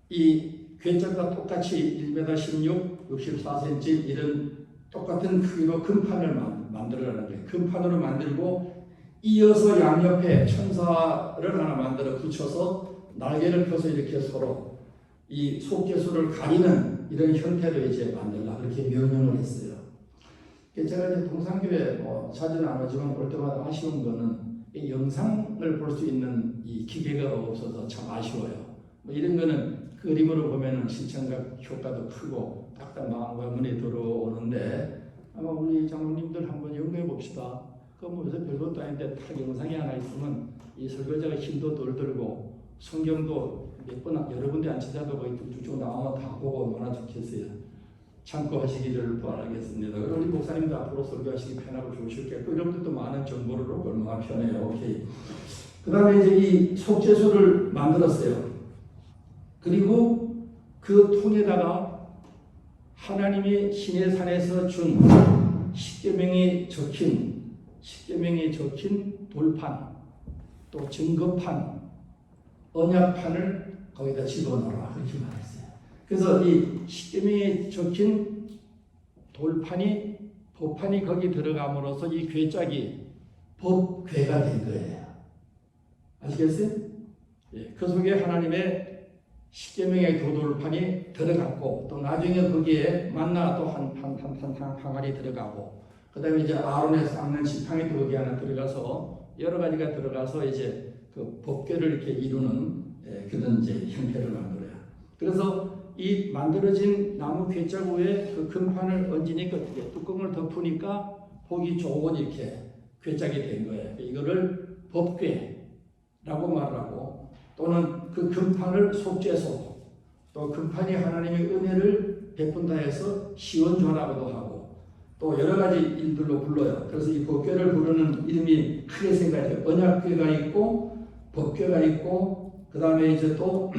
이 괴짝과 똑같이 1m 16, 64cm 이런 똑같은 크기로 금판을 만들어라는 거예요. 금판으로 만들고 이어서 양옆에 천사를 하나 만들어 붙여서 날개를 펴서 이렇게 서로 이 속죄소를 가리는 이런 형태로 이제 만들라 그렇게 명령을 했어요. 제가 이제 동산교회 자주는 안 오지만 볼 때마다 아쉬운 거는 이 영상을 볼 수 있는 이 기계가 없어서 참 아쉬워요. 이런 거는 그림으로 보면은 시청각 효과도 크고 딱딱 마음과 눈에 들어오는데 아마 우리 장로님들 한번 연구해 봅시다. 그뭐 요새 별것도 아닌데 딱 영상이 하나 있으면 이 설교자가 힘도 덜 들고 성경도 몇 번 여러 군데 안 찾아도 거의 쭉쭉 나오면 다 보고 얼마나 좋겠어요. 참고하시기를 바라겠습니다. 우리 목사님도 앞으로 설교하시기 편하고 좋으실 게고 여러분들도 많은 정보를 얻고 얼마나 편해요. 오케이. 그 다음에 이제 이 속죄소를 만들었어요. 그리고 그 통에다가 하나님이 시내산에서 준 십계명이 적힌 돌판, 또 증거판, 언약판을 거기다 집어넣어라 그렇게 말했어요. 그래서 이 십계명이 적힌 돌판이 법판이 거기 들어감으로써 이 괴짝이 법궤가 된 거예요. 아시겠어요? 예, 그 속에 하나님의 십계명의 교돌판이 들어갔고 또 나중에 거기에 만나 또 한 항아리 들어가고 그 다음에 이제 아론의 쌍는 지팡이 또 거기 하나 들어가서 여러 가지가 들어가서 이제 그 법궤를 이렇게 이루는 그런 이제 형태를 만들어요. 그래서 이 만들어진 나무 괴짝 위에 그 금판을 얹으니까 어떻게 뚜껑을 덮으니까 보기 좋은 이렇게 괴짝이 된 거예요. 이거를 법궤라고 말하고 또는 그 금판을 속죄소 또 금판이 하나님의 은혜를 베푼다 해서 시온좌라고도 하고 또 여러 가지 일들로 불러요. 그래서 이 법궤를 부르는 이름이 크게 세 가지 언약궤가 있고 법궤가 있고 그 다음에 이제 또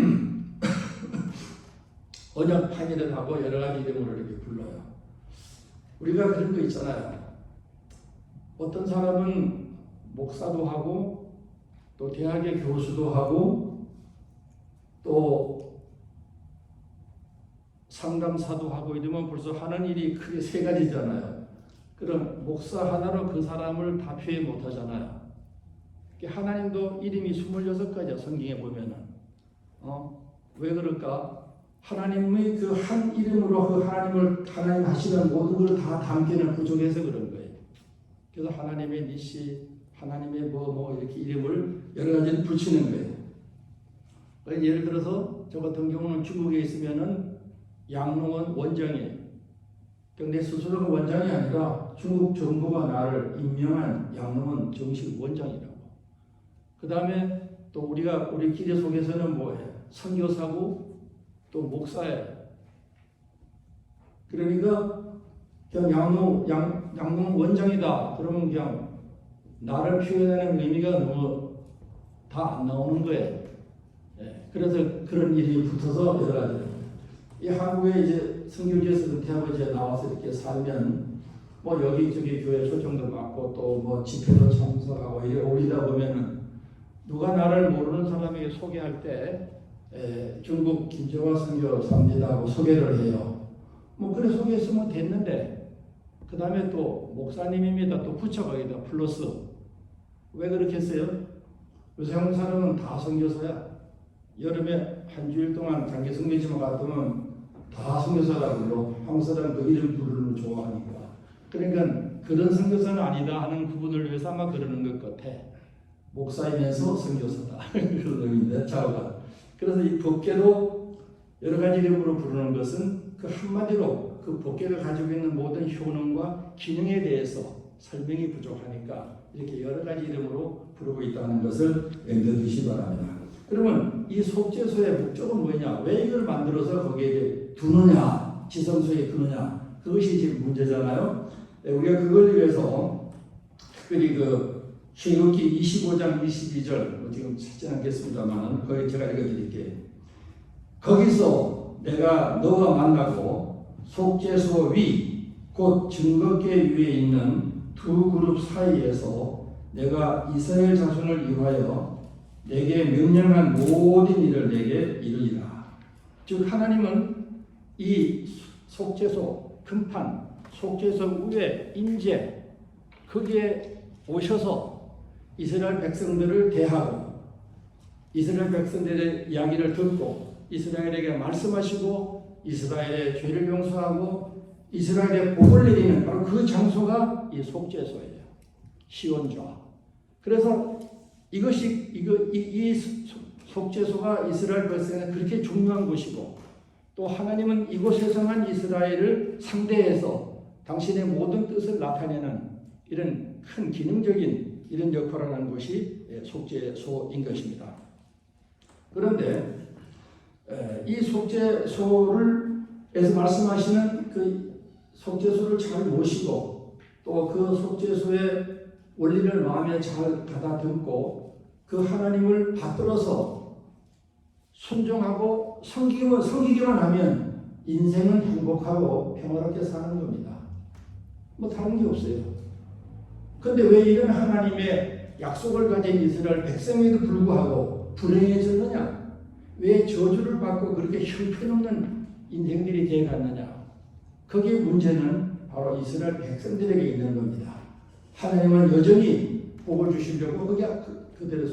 언약판이를 하고 여러 가지 이름으로 이렇게 불러요. 우리가 그런 거 있잖아요. 어떤 사람은 목사도 하고 또 대학의 교수도 하고 또 상담사도 하고 이러면 벌써 하는 일이 크게 세 가지잖아요. 그럼 목사 하나로 그 사람을 다 표현 못 하잖아요. 하나님도 이름이 26가지야 성경에 보면은. 왜 그럴까? 하나님의 그 한 이름으로 그 하나님 하시는 모든 걸 다 담기는 부족해서 그런 거예요. 그래서 하나님의 니시, 하나님의 뭐 이렇게 이름을 여러 가지를 붙이는 거예요. 예를 들어서 저 같은 경우는 중국에 있으면은 양롱은 원장이에요. 내 스스로가 원장이 아니라 중국 정부가 나를 임명한 양롱은 정식 원장이라고. 그 다음에 또 우리 기대 속에서는 뭐예요? 선교사고 또 목사예요. 그러니까 그냥 양롱 원장이다. 그러면 그냥 나를 표현하는 의미가 너무 다 안 나오는 거예요. 그래서 그런 일이 붙어서 여러 가지. 이 한국에 이제 선교지에서 은퇴하고 이제 나와서 이렇게 살면 뭐 여기저기 교회 초청도 받고 또 뭐 집회도 참석하고 이래 오리다 보면은 누가 나를 모르는 사람에게 소개할 때 중국 김정화 선교사입니다 하고 소개를 해요. 뭐 그래 소개했으면 됐는데 그 다음에 또 목사님입니다 또 붙여 거기다 플러스. 왜 그렇게 했어요? 요새 한국 사람은 다 선교사야. 여름에 한 주일 동안 장기 선교지만 갔더니 다 선교사라고 불러. 한국 사람 그 이름 부르는 걸 좋아하니까. 그러니까 그런 선교사는 아니다 하는 부분을 위해서 아마 그러는 것 같아. 목사이면서 선교사다. 그런 의미인데 자오가. 그래서 이 법궤도 여러 가지 이름으로 부르는 것은 그 한마디로 그 법궤가 가지고 있는 모든 효능과 기능에 대해서 설명이 부족하니까 이렇게 여러 가지 이름으로 부르고 있다는 것을 염두두시 바랍니다. 그러면 이 속죄소의 목적은 뭐냐? 왜 이걸 만들어서 거기에 두느냐? 지성소에 두느냐? 그것이 지금 문제잖아요. 우리가 그걸 위해서 특별히 그 신명기 25장 22절 지금 찾지 않겠습니다만 거기 제가 읽어드릴게요. 거기서 내가 너와 만나고 속죄소 위, 곧 증거계 위에 있는 두 그룹 사이에서 내가 이스라엘 자손을 위하여 내게 명령한 모든 일을 내게 이르리라. 즉 하나님은 이 속죄소, 금판, 속죄소 위에 인재 거기에 오셔서 이스라엘 백성들을 대하고 이스라엘 백성들의 이야기를 듣고 이스라엘에게 말씀하시고 이스라엘의 죄를 용서하고 이스라엘의 복을 내리는 바로 그 장소가 이 속죄소예요. 시온좌. 그래서 이 속죄소가 이스라엘 백성에게 그렇게 중요한 곳이고 또 하나님은 이곳에서만 이스라엘을 상대해서 당신의 모든 뜻을 나타내는 이런 큰 기능적인 이런 역할을 하는 것이 속죄소인 것입니다. 그런데 이 속죄소에서 말씀하시는 그 속죄소를 잘 모시고 또 그 속죄소의 원리를 마음에 잘 가다듬고 그 하나님을 받들어서 순종하고 섬기기만 하면 인생은 행복하고 평화롭게 사는 겁니다. 뭐 다른 게 없어요. 그런데 왜 이런 하나님의 약속을 가진 이스라엘 백성에도 불구하고 불행해졌느냐? 왜 저주를 받고 그렇게 형편없는 인생들이 되어갔느냐? 거기에 문제는 바로 이스라엘 백성들에게 있는 겁니다. 하나님은 여전히 복을 주시려고 거기 그대로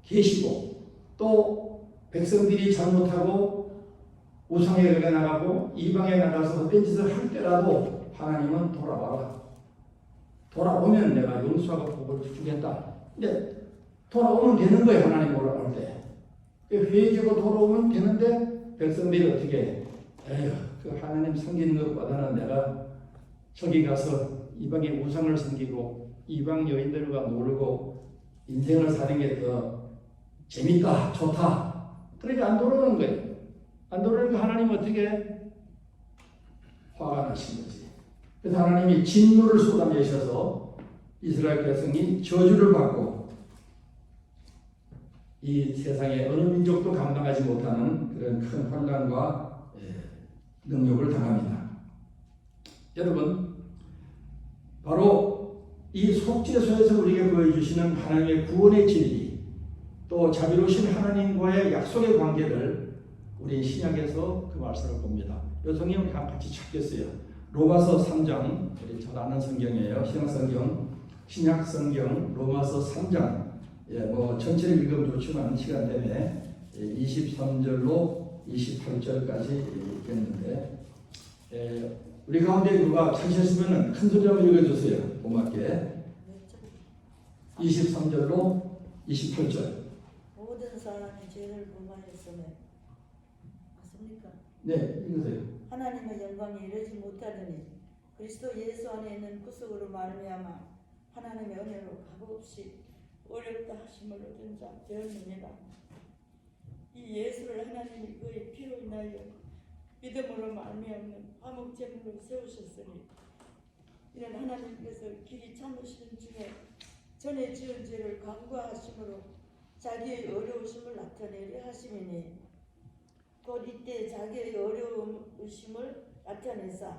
계시고 또 백성들이 잘못하고 우상에 나가고 이방에 나가서 헛된 짓을 할 때라도 하나님은 돌아와라. 돌아오면 내가 용서하고 복을 주겠다. 근데 돌아오면 되는 거예요. 하나님 오라고 할 때. 회개하고 돌아오면 되는데 백성들이 어떻게 에휴 그 하나님 섬기는 것보다는 내가 저기 가서 이방의 우상을 섬기고 이방 여인들과 놀고 인생을 사는 게 더 재밌다 좋다. 그러니까 안 돌아오는 거예요. 안 돌아오니까 하나님 어떻게 화가 나신 거지. 그래서 하나님이 진노를 쏟아내셔서 이스라엘 백성이 저주를 받고 이 세상에 어느 민족도 감당하지 못하는 그런 큰 환난과 능력을 당합니다. 여러분, 바로 이 속죄소에서 우리에게 보여주시는 하나님의 구원의 진리, 또 자비로우신 하나님과의 약속의 관계를 우리 신약에서 그 말씀을 봅니다. 이 성경 우리 같이 찾겠어요. 로마서 3장, 우리 잘 아는 성경이에요. 신약 성경 로마서 3장. 뭐 전체를 읽으면 좋지만 시간 때문에 23절로 28절까지 읽겠는데 우리 가운데 누가 찾으셨으면 큰 소리 한번 읽어주세요. 고맙게. 23절로 28절. 모든 사람이 죄를 범하였으며 맞습니까? 네, 읽으세요. 하나님의 영광에 이르지 못하더니 그리스도 예수 안에 있는 구속으로 말미암아 하나님의 은혜로 값없이 어렵다 하심을 얻은 자 되었느니라. 이 예수를 하나님이 그의 피로 인하여 믿음으로 말미암는 화목제물로 세우셨으니 이는 하나님께서 길이 참으시는 중에 전에 지은 죄를 간과하심으로 자기의 어려우심을 나타내려 하심이니 곧 이때 자기의 어려우심을 나타내사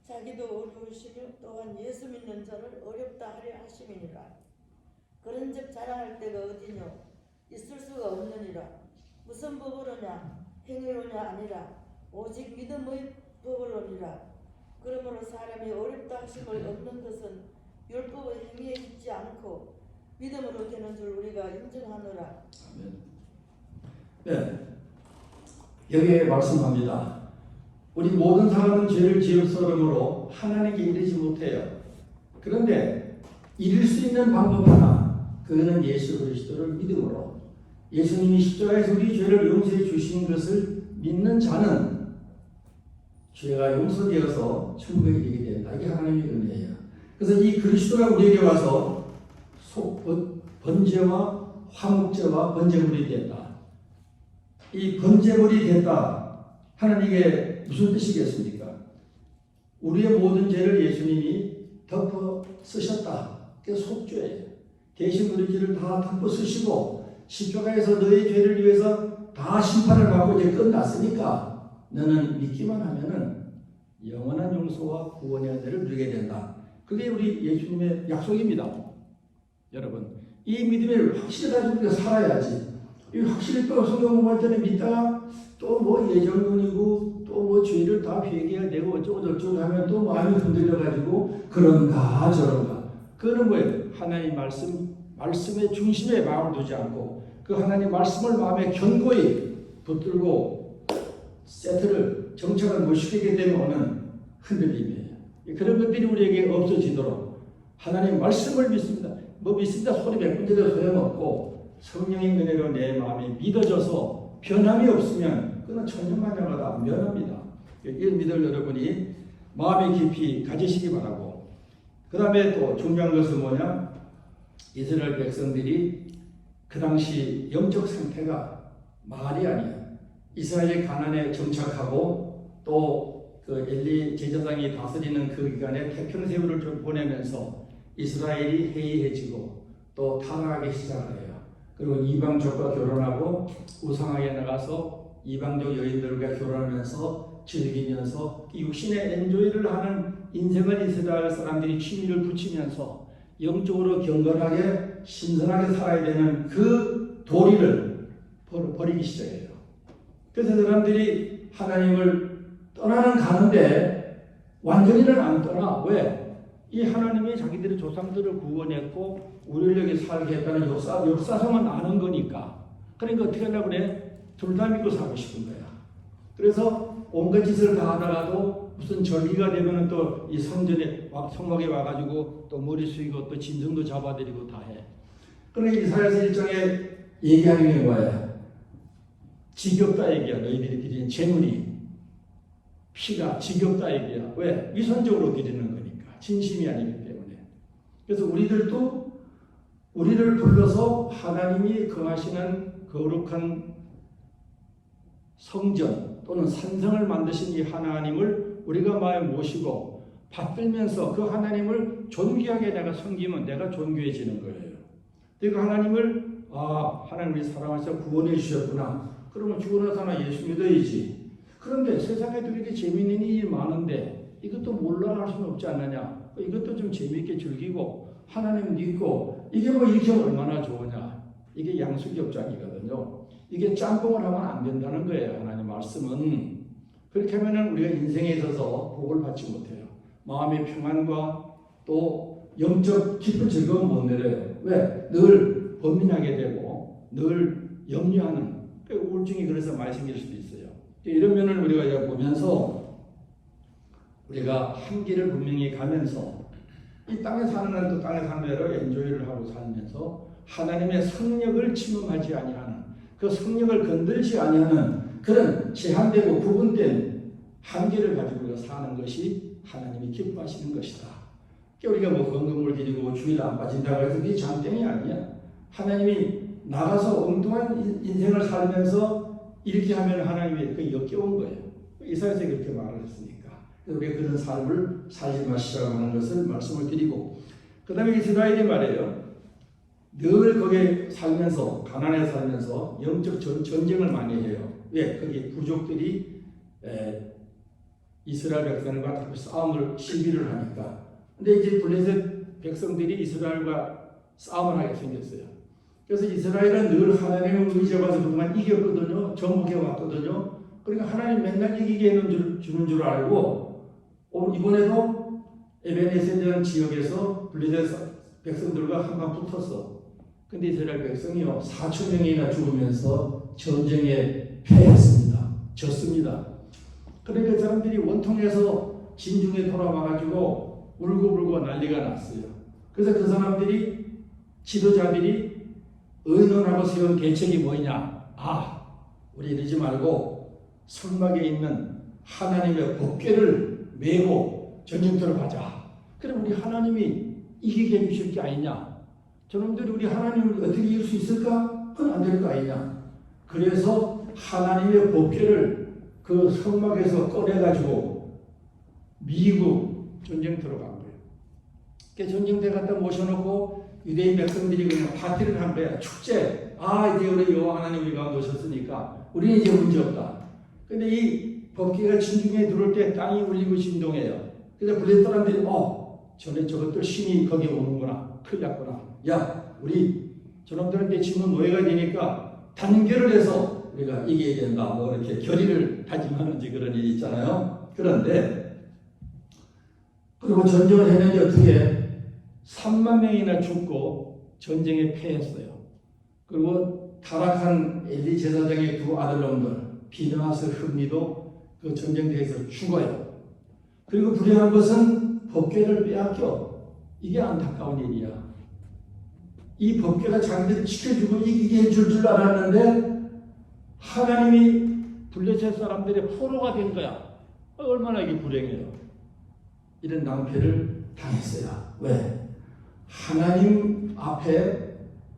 자기도 어려우시며 또한 예수 믿는 자를 어렵다 하려 하심이니라. 그런즉 자랑할 때가 어디뇨? 있을 수가 없느니라. 무슨 법으로냐? 행위로냐 아니라 오직 믿음의 법으로니라. 그러므로 사람이 어렵다 하심을 얻는 것은 율법의 행위에 있지 않고 믿음으로 되는 줄 우리가 인정하노라. 아멘. 네, 여기에 말씀합니다. 우리 모든 사람은 죄를 지었으므로 하나님께 이르지 못해요. 그런데 이룰 수 있는 방법 하나, 그는 예수 그리스도를 믿음으로 예수님이 십자가에서 우리 죄를 용서해 주신 것을 믿는 자는 죄가 용서되어서 천국에 이르게 된다. 이게 하나님의 은혜예요. 그래서 이 그리스도가 우리에게 와서 번제와 화목제와 번제물이 됐다. 이 번제물이 됐다. 하나님께 무슨 뜻이겠습니까? 우리의 모든 죄를 예수님이 덮어 쓰셨다. 그게 속죄예요. 대신 우리 죄를 다 덮어 쓰시고 십자가에서 너의 죄를 위해서 다 심판을 받고 이제 끝났으니까 너는 믿기만 하면은 영원한 용서와 구원의 은혜를 누리게 된다. 그게 우리 예수님의 약속입니다. 여러분, 이 믿음을 확실히 가지고 우리가 살아야지. 이 확실히 또 성경 공부할 때는 믿다가 또 뭐 예정론이고 또 뭐 죄를 다 회개해야 되고 어쩌고 저쩌고 하면 또 마음이 흔들려가지고 그런가 저런가. 그거는 뭐예요? 하나님 말씀의 중심에 마음을 두지 않고 그 하나님 말씀을 마음에 견고히 붙들고 세트를 정착을 못 시키게 되면 오는 흔들림이에요. 그런 것들이 우리에게 없어지도록 하나님 말씀을 믿습니다. 뭐 믿습니다 소리 몇 군데도 소용없고 성령의 은혜로 내 마음이 믿어져서 변함이 없으면 그는 천년만년마다 안 변합니다. 이 믿을 여러분이 마음에 깊이 가지시기 바라고. 그 다음에 또 중요한 것은 뭐냐? 이스라엘 백성들이 그 당시 영적 상태가 말이 아니에요. 이스라엘이 가나안에 정착하고 또 그 엘리 제사장이 다스리는 그 기간에 태평세월을 좀 보내면서 이스라엘이 해이해지고 또 타락하기 시작을 해요. 그리고 이방족과 결혼하고 우상하게 나가서 이방족 여인들과 결혼하면서 즐기면서 육신의 엔조이를 하는 인생을 이스라엘 사람들이 취미를 붙이면서 영적으로 경건하게 신선하게 살아야 되는 그 도리를 버리기 시작해요. 그래서 사람들이 하나님을 떠나는 가는데 완전히는 안 떠나. 왜? 이 하나님이 자기들의 조상들을 구원했고 우리를 여기 살게 했다는 역사성은 아는 거니까. 그러니까 어떻게 하려고 그래? 둘 다 믿고 살고 싶은 거야. 그래서 온갖 짓을 다 하다가도 무슨 절기가 되면은 또 이 성전에 성막에 와가지고 또 머리 숙이고 또 짐승도 잡아들이고 다 해. 그러니까 이사야서 1장에 얘기하는 게 뭐야? 지겹다 얘기야. 너희들이 드리는 재물이 피가 지겹다 얘기야. 왜? 위선적으로 드리는 거니까. 진심이 아니기 때문에. 그래서 우리들도 우리를 불러서 하나님이 거하시는 거룩한 성전 또는 산성을 만드신 이 하나님을 우리가 마음에 모시고 받들면서 그 하나님을 존귀하게 내가 섬기면 내가 존귀해지는 거예요. 그러니까 하나님을 하나님 우리 사랑하셔서 구원해 주셨구나. 그러면 죽어나서 나 예수 믿어야지. 그런데 세상에도 이렇게 재미있는 일이 많은데 이것도 몰라 할 수는 없지 않느냐. 이것도 좀 재미있게 즐기고 하나님 믿고 이게 뭐 이렇게 얼마나 좋으냐. 이게 양수겹장이거든요. 이게 짬뽕을 하면 안 된다는 거예요. 하나님 말씀은. 그렇게 하면 우리가 인생에 있어서 복을 받지 못해요. 마음의 평안과 또 영적 깊은 즐거움 못 내려요. 왜? 늘 번민하게 되고 늘 염려하는 우울증이 그래서 많이 생길 수도 있어요. 이런 면을 우리가 보면서 우리가 한 길을 분명히 가면서 이 땅에 사는 건 또 땅에 사는 대로 엔조이를 하고 살면서 하나님의 성령을 침범하지 아니하는 그 성령을 건드리지 아니하는 그런 제한되고 구분된 한계를 가지고 우리가 사는 것이 하나님이 기뻐하시는 것이다. 우리가 뭐 건강을 드리고 주일 안 빠진다고 해서 그게 장땡이 아니야. 하나님이 나가서 엉뚱한 인생을 살면서 이렇게 하면 하나님이 그 역겨운 거예요. 이사야서 그렇게 말을 했으니까. 우리가 그런 삶을 살지 마시라고 하는 것을 말씀을 드리고 그 다음에 이스라엘이 말해요. 늘 거기에 살면서 가나안에 살면서 영적 전쟁을 많이 해요. 왜? 거기 부족들이 이스라엘 백성과 자꾸 싸움을 시비를 하니까. 근데 이제 블레셋 백성들이 이스라엘과 싸움을 하게 생겼어요. 그래서 이스라엘은 늘 하나님을 의지해서 그동안 이겼거든요. 정복해 왔거든요. 그러니까 하나님 맨날 이기게 주는 줄 알고 이번에도 에베네셀이라는 지역에서 블레셋 백성들과 한번 붙었어. 근데 이스라엘 백성이요 4천 명이나 죽으면서 전쟁에 패했습니다. 졌습니다. 그러니까 사람들이 원통해서 진중에 돌아와가지고 울고불고 난리가 났어요. 그래서 그 사람들이 지도자들이 의논하고 세운 계책이 뭐냐? 우리 이러지 말고 성막에 있는 하나님의 법궤를 메고 전쟁터로 가자. 그럼 우리 하나님이 이기게 해주실 게 아니냐? 저놈들이 우리 하나님을 어떻게 이길 수 있을까? 그건 안 될 거 아니냐? 그래서 하나님의 법궤를 그 성막에서 꺼내가지고 미국 전쟁터로 간 거예요. 그 전쟁터에 갖다 모셔놓고 유대인 백성들이 그냥 파티를 한 거야. 축제. 이제 우리 여호와 하나님 우리 가운데 오셨으니까 우리는 이제 문제 없다. 근데 이 법궤가 진중에 들어올 때 땅이 울리고 진동해요. 그래서 블레 사람들이 전에 저것들 신이 거기 오는구나. 큰일 났구나. 야, 우리 저놈들한테 지금 노예가 되니까 단결을 해서 우리가 이겨야 된다. 뭐 이렇게 결의를 다짐하는지 그런 일이 있잖아요. 그런데 그리고 전쟁을 했는데 어떻게 3만 명이나 죽고 전쟁에 패했어요. 그리고 타락한 엘리 제사장의 두 아들놈들 비나하스 흠리도 그 전쟁터에서 죽어요. 그리고 불행한 것은 법궤를 빼앗겨. 이게 안타까운 일이야. 이 법궤가 자기들을 지켜주고 이기게 해줄 줄 알았는데 하나님이 블레셋 사람들의 포로가 된 거야. 얼마나 이게 불행해요. 이런 낭패를 당했어요. 왜? 하나님 앞에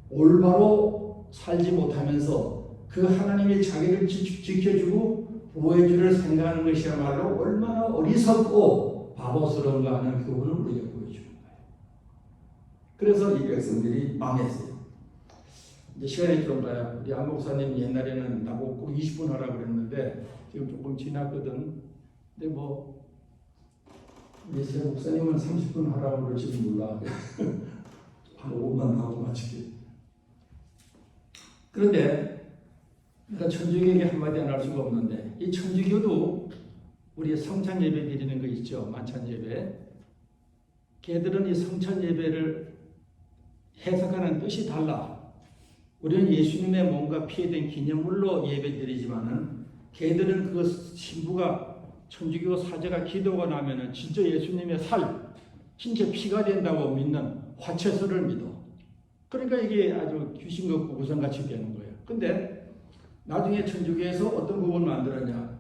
올바로 살지 못하면서 그 하나님이 자기를 지켜주고 보호해주를 생각하는 것이야말로 얼마나 어리석고 바보스러운가 하는 교훈을 우리에게 보여주는 거예요. 그래서 이 백성들이 망했어요. 이제 시간이 좀 가요. 우리 안 목사님 옛날에는 나보고 꼭 20분 하라고 그랬는데 지금 조금 지났거든. 근데 뭐 우리 새 목사님은 30분 하라고 그럴지 몰라. 한 5분만 하고 마칠게. 그런데 그러니까 천주교에게 한마디 안 할 수가 없는데 이 천주교도 우리 성찬 예배 드리는 거 있죠. 만찬 예배. 걔들은 이 성찬 예배를 해석하는 뜻이 달라. 우리는 예수님의 몸과 피에 된 기념물로 예배 드리지만은 걔들은 그 신부가 천주교 사제가 기도가 나면은 진짜 예수님의 살, 진짜 피가 된다고 믿는 화채설을 믿어. 그러니까 이게 아주 귀신과 구구선같이 되는 거예요. 근데 나중에 천주교에서 어떤 부분을 만들었냐?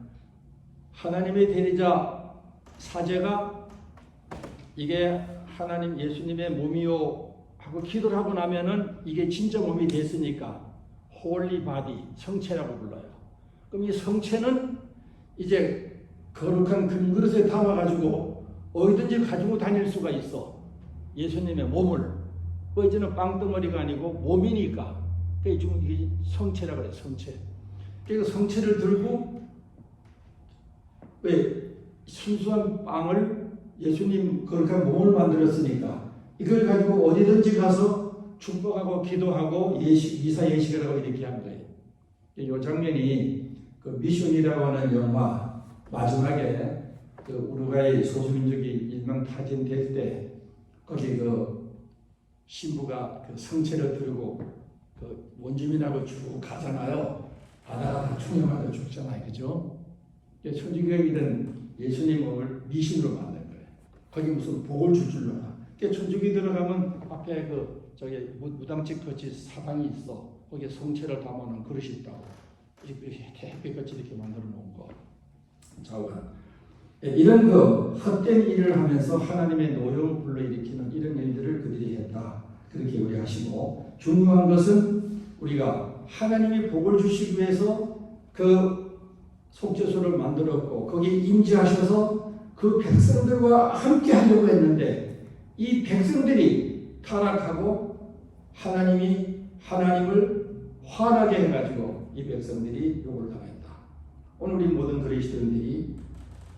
하나님의 대리자 사제가 이게 하나님 예수님의 몸이요 하고 기도를 하고 나면은 이게 진짜 몸이 됐으니까 홀리 바디, 성체라고 불러요. 그럼 이 성체는 이제 거룩한 금그릇에 담아가지고 어디든지 가지고 다닐 수가 있어. 예수님의 몸을. 뭐 이제는 빵덩어리가 아니고 몸이니까. 그게 지금 이게 성체라고 그래요. 성체. 그래서 성체를 들고 왜 순수한 빵을 예수님 거룩한 몸을 만들었으니까 이걸 가지고 어디든지 가서 축복하고 기도하고 미사 예식을 하고 이렇게 한 거예요. 이 장면이 그 미션이라고 하는 영화 마지막에 그 우루과이 소수민족이 일망타진될 때 거기 그 신부가 그 성체를 들고 그 원주민하고 쭉 가잖아요. 가다가 다 총에 맞아 죽잖아요. 그죠? 천주교가 이런 예수님 몸을 미신으로 만든 거예요. 거기 무슨 복을 줄 줄로 알아. 천주교 들어가면 앞에 그 저기 무당집 같이 사당이 있어. 거기에 성체를 담아놓은 그릇이 있다고. 이렇게 햇빛같이 이렇게 만들어 놓은 거. 좌우간. 이런 그 헛된 일을 하면서 하나님의 노여움을 불러일으키는 이런 일들을 그들이 했다. 그렇게 우려하시고 중요한 것은 우리가 하나님이 복을 주시기 위해서 그 속죄소를 만들었고 거기에 임재하셔서 그 백성들과 함께 하려고 했는데 이 백성들이 타락하고 하나님을 화나게 해가지고 이 백성들이 욕을 당했다. 오늘 우리 모든 그리스도인들이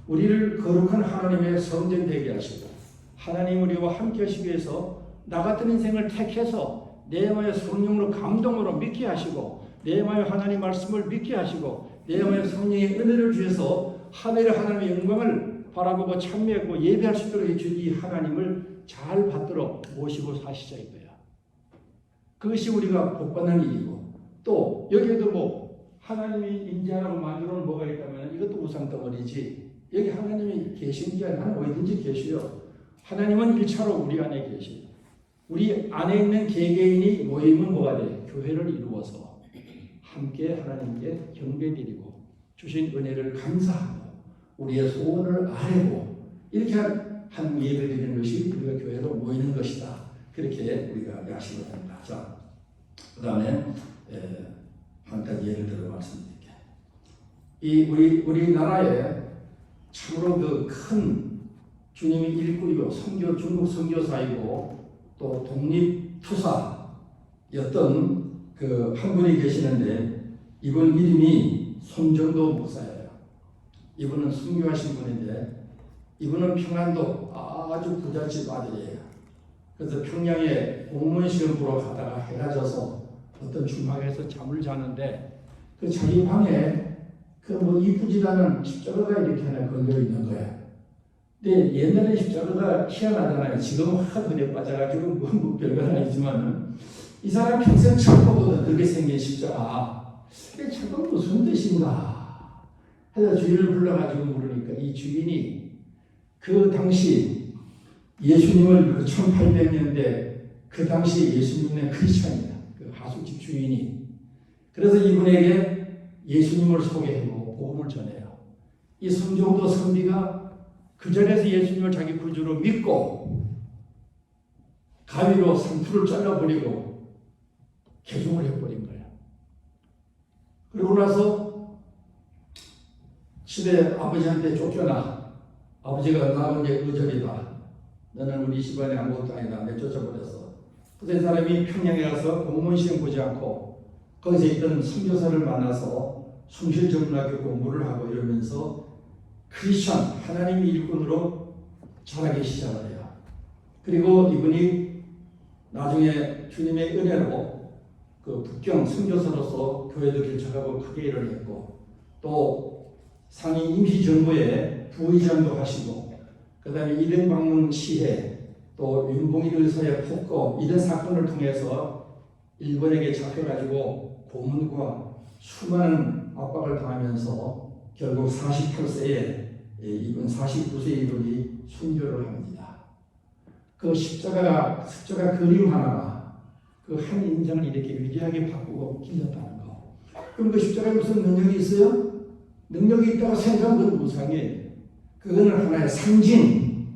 우리를 거룩한 하나님의 성전 되게 하시고 하나님 우리와 함께 하시기 위해서 나 같은 인생을 택해서 내 마음의 성령으로 감동으로 믿게 하시고 내 마음의 하나님 말씀을 믿게 하시고 내 마음의 성령의 은혜를 주셔서 하늘의 하나님의 영광을 바라보고 찬미하고 예배할 수 있도록 해준 이 하나님을 잘 받들어 모시고 사시자 이거야. 그것이 우리가 복받는 일이고 또 여기에도 뭐 하나님이 임재하라고 만들어 놓은 뭐가 있다면 이것도 우상덩어리지. 여기 하나님이 계신 게 아니라 어디든지 계시요. 하나님은 1차로 우리 안에 계시. 우리 안에 있는 개개인이 모이면 뭐가 돼? 교회를 이루어서 함께 하나님께 경배드리고 주신 은혜를 감사하고 우리의 소원을 아뢰고 이렇게 한 예배드리는 것이 우리가 교회로 모이는 것이다. 그렇게 우리가 약식을 합니다. 자, 그 다음에 한 가지 예를 들어 말씀드릴게요. 이 우리나라에 참으로 그 큰 주님이 일꾼이고 중국 선교사이고 또 독립투사였던 그 한 분이 계시는데 이분 이름이 손정도 목사예요. 이분은 순교하신 분인데 이분은 평안도 아주 부잣집 아들이에요. 그래서 평양에 공무원 시험 보러 가다가 해가 져서 어떤 주막에서 잠을 자는데 그 자기 방에 그 뭐 이쁘지 않은 십자가가 이렇게 하나 걸려 있는 거야. 근데 옛날에 십자가가 희한하잖아요. 지금은 확 흔해 빠져가지고 뭐 별건 아니지만은 이 사람 평생 처음 보거든. 그렇게 생긴 십자가. 근데 저건 무슨 뜻인가? 해서 주인을 불러가지고 물으니까 이 주인이 그 당시 예수님을 1800년대 그 당시 예수님의 크리스찬이다. 그 하숙집 주인이. 그래서 이분에게 예수님을 소개하고 복음을 전해요. 이 성종도 선비가 그 전에서 예수님을 자기 구주로 믿고 가위로 상투를 잘라버리고 개종을 해버린 거예요. 그러고 나서 집에 아버지한테 쫓겨나. 아버지가 나는 이제 의절이다. 너는 우리 집안에 아무것도 아니다. 내쫓아버렸어. 그래서 이 사람이 평양에 가서 공무원 시험 보지 않고 거기서 있던 선교사를 만나서 숭실전문학교 공부를 하고 이러면서 크리스천 하나님의 일꾼으로 자라기 시작을 해요. 그리고 이분이 나중에 주님의 은혜로 그 북경 선교사로서 교회도 개척하고 크게 일을 했고 또 상임 임시정부의 부의장도 하시고 그 다음에 이등방문 시해 또 윤봉일 의사의 폭거 이런 사건을 통해서 일본에게 잡혀가지고 고문과 수많은 압박을 당하면서 결국 48세에 이분 49세 이분이 순교를 합니다. 그 십자가 그림 하나가 그 한 인생을 이렇게 위대하게 바꾸고 길렀다는 거. 그럼 그 십자가에 무슨 능력이 있어요? 능력이 있다고 생각하면 그건 무상이에요. 그거는 하나의 상징.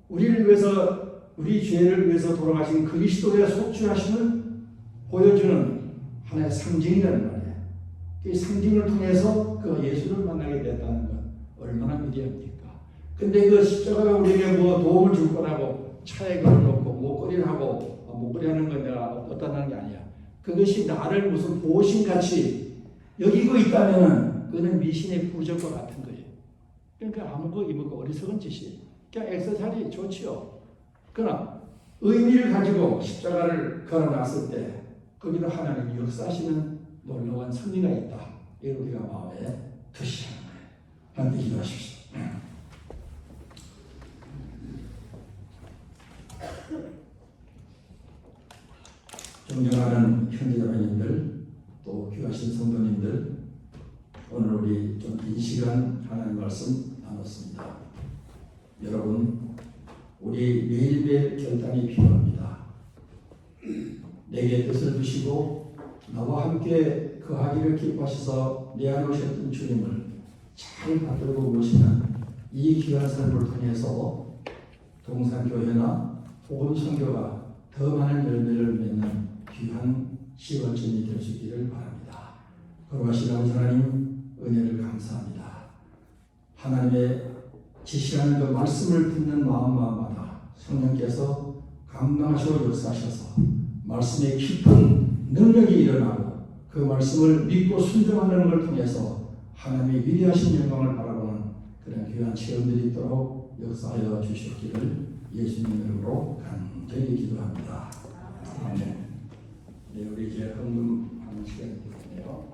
우리를 위해서 우리 죄를 위해서 돌아가신 그리스도의 속죄하심을 보여주는 하나의 상징이라는 말이에요. 그 상징을 통해서 그 예수를 만나게 됐다는 것 얼마나 위대합니까? 근데 그 십자가가 우리에게 뭐 도움을 줄 거라고 차에 걸어놓고 목걸이를 하고 목걸이 하는 건 내가 어떻다는 게 아니야. 그것이 나를 무슨 보호신같이 여기고 있다면은 그는 미신의 부적과 같은 거예요. 그러니까 아무거 이무거 어리석은 짓이에요. 그냥 액세서리 좋지요. 그러나 의미를 가지고 십자가를 걸어놨을 때 거기도 하나님이 역사하시는 놀라운 섭리가 있다. 이걸 우리가 마음에 드시는 거예요. 함께 기도하십시오. 존경하는 형제자매님들 또 귀하신 성도님들 오늘 우리 좀 긴 시간 하나님 말씀 나눴습니다. 여러분 우리 매일매일 결단이 필요합니다. 내게 뜻을 주시고 나와 함께 거하기를 기뻐하셔서 내 안에 오셨던 주님을 잘 받들고 모시는 이 귀한 삶을 통해서 동산교회나 복음 선교가 더 많은 열매를 맺는 귀한 10월쯤이 될 수 있기를 바랍니다. 거룩하신 아버지 하나님 은혜를 감사합니다. 하나님의 지시하는 그 말씀을 듣는 마음마다 성령께서 감당하시고 역사하셔서 말씀의 깊은 능력이 일어나고 그 말씀을 믿고 순종하는 걸 통해서 하나님의 위대하신 영광을 바라보는 그런 귀한 체험들이 있도록 역사하여 주시기를 예수님 이름으로 간절히 기도합니다. 아멘. 네, 우리 이제 헌금하는 시간이 되겠네요.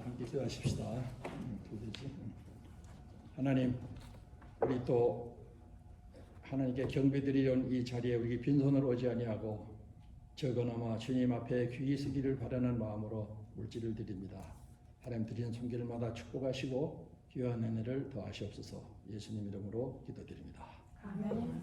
함께 기도하십시다. 하나님, 우리 또 하나님께 경배드리려는 이 자리에 우리 빈손으로 오지 아니하고 적어나마 주님 앞에 귀히 서기를 바라는 마음으로 물질을 드립니다. 하나님 드리는 손길마다 축복하시고 귀한 은혜를 더하시옵소서. 예수님 이름으로 기도드립니다. 아멘.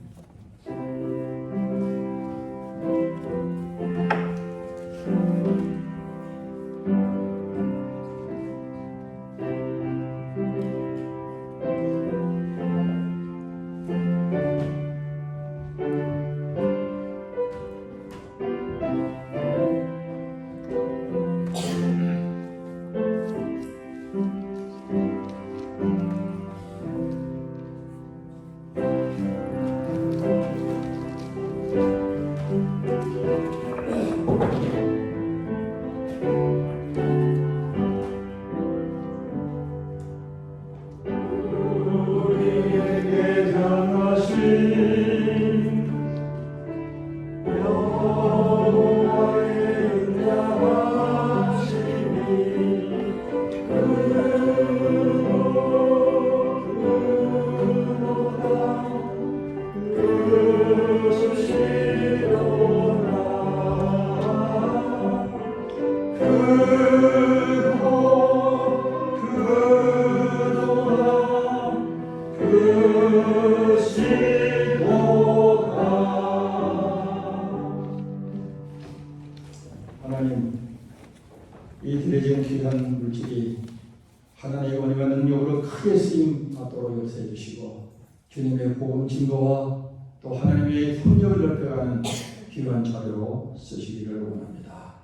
하나님의 은혜와 능력으로 크게 쓰임 받도록 역사해 주시고 주님의 복음 증거와 또 하나님의 협력을 넓혀가는 귀한 자료로 쓰시기를 원합니다.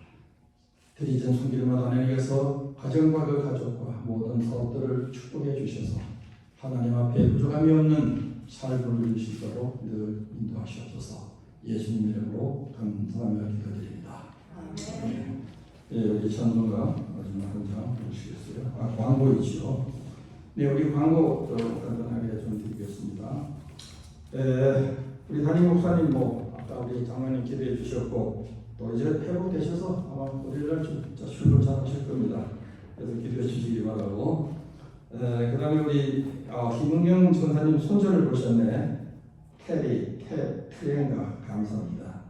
드리전 손길마다 하나님께서 가정과 그 가족과 모든 사업들을 축복해 주셔서 하나님 앞에 부족함이 없는 삶을 누리시도록 늘 인도하시옵소서. 예수님 이름으로 감사하며 기도드립니다. 네, 우리 찬송가 마지막 한 장 보시겠어요? 광고 있죠. 네, 우리 광고 간단하게 좀 드리겠습니다. 우리 담임 목사님 아까 우리 장로님 기도해 주셨고 또 이제 회복되셔서 아마 우리를 진짜 출근 잘하실 겁니다. 그래서 기도해 주시기 바라고. 그 다음에 우리 김은경 전사님 손절을 보셨네. 트레인가 감사합니다.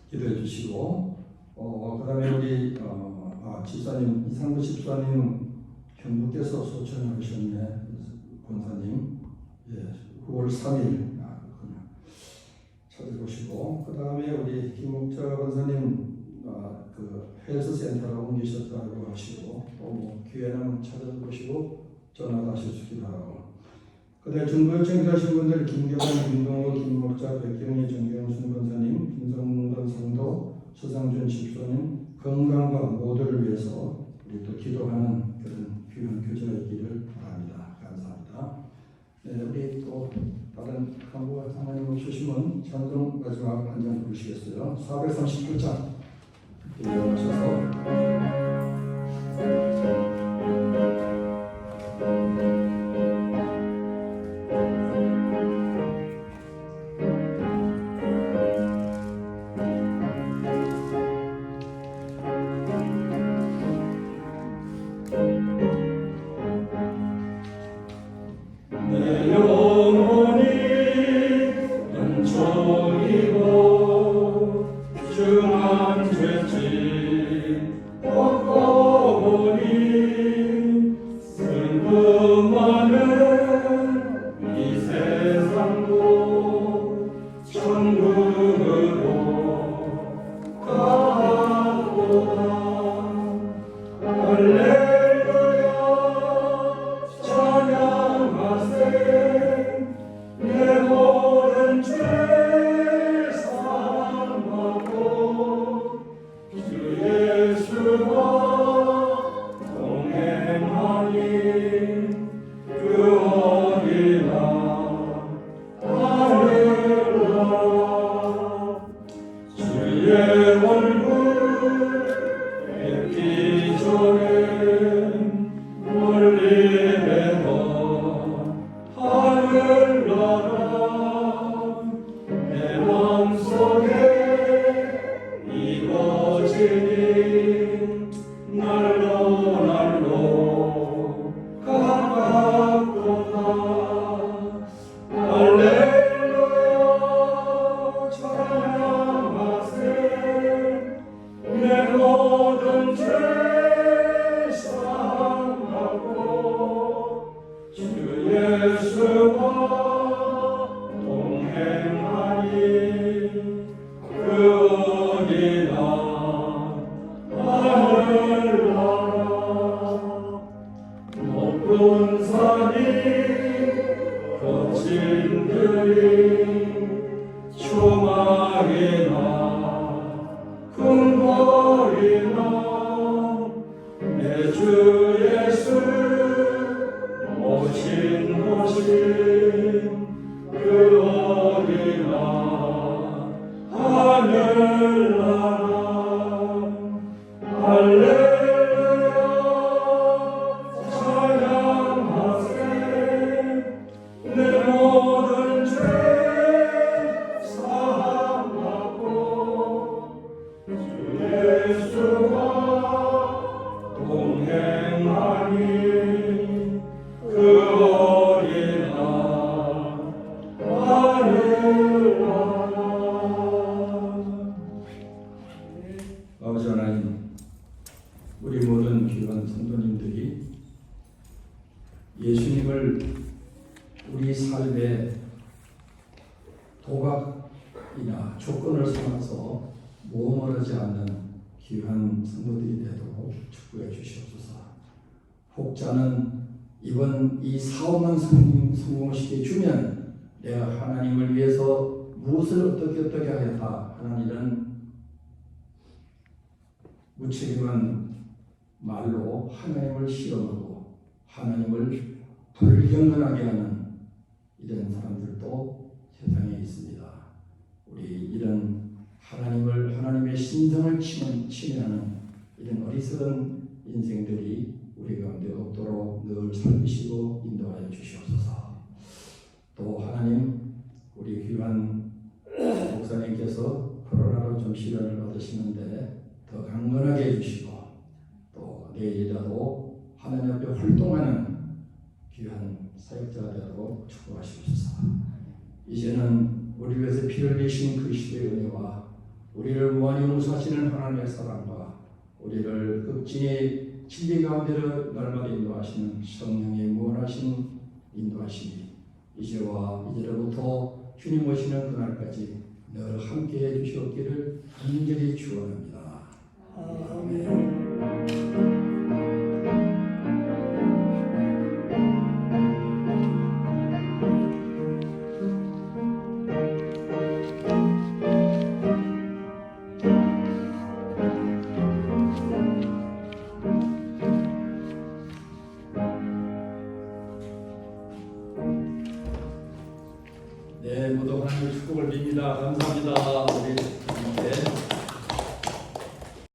기도해 주시고 그 다음에 우리 집사님 이상구 집사님 경북께서 소천하셨네. 권사님 9월 3일 찾아보시고 그 다음에 우리 김옥자 권사님 그 헬스센터로 옮기셨다고 하시고 또 기회는 찾아보시고 전화도 하실 바라고. 그 다음에 중고요청 하신 분들 김경환, 김동호, 김목자, 백경희, 정경순 권사님, 김성근 성도, 서상준 집사님 건강과 모두를 위해서 우리 또 기도하는 그런 귀한 교제가 있기를 바랍니다. 감사합니다. 네, 우리 또 다른 광고가 하나님 없으시면 찬송 마지막 한 장 부르시겠어요? 439장 일어나셔서 내 영혼이 은총이고 중한 죄짐 벗고 보니 슬픔 많은 이 세상도 천국으로 가보다. 할렐루야 찬양하세. 내 모든 죄 사함하고 주 예수와 동행하니 그 어디나 하늘나라. 주의 얼굴 뵙기 전에 멀리 뵈던 하늘나라 내 마음속에 이루어지니 날로 날로 가깝구나. 할렐루야 찬양하세. 내 모든 죄 사함하고 주 예수와 동행하니 그 어디나 하늘나라. 높은 산이 거친 들이 초막이나 큰 거리나 내 주 예수 오신 곳이 그 어디나 하늘나라. 할렐루야 찬양하세. 내 모든 죄 사함하고 주 예수와 동행하니 그 어디나 하늘나라. 아버지 하나님, 우리 모든 귀한 성도님들이 예수님을 우리 삶의 도각이나 조건을 삼아서 모험하지 않는 귀한 성도들이 되도록 축복해 주시옵소서. 혹자는 이번 이 사업만 성공시켜 주면 내가 하나님을 위해서 무엇을 어떻게 하겠다 하는 이런 무책임한 말로 하나님을 실험하고 하나님을 불경건하게 하는 이런 사람들도 세상에 있습니다. 우리 이런 하나님의 신성을 침해하는 이런 어리석은 인생들이 우리 가운데 없도록 늘 살피시고 인도하여 주시옵소서. 또 하나님, 우리 귀한 목사님께서 코로나로 좀 시련을 받으시는데 더 강건하게 해주시고 또 내일이라도 하나님 앞에 활동하는 귀한 사역자가 되도록 축복하시옵소서. 이제는 우리 위해서 피를 내신 그 시대의 은혜와 우리를 무한히 용서하시는 하나님의 사랑과 우리를 극진히 진리 가운데로 날마다 인도하시는 성령의 무한하신 인도하심이 이제와 이제로부터 주님 오시는 그날까지 늘 함께해 주시옵기를 간절히 축원합니다. 아멘. 네, 모두 하나님의 축복을 빕니다. 감사합니다. 우리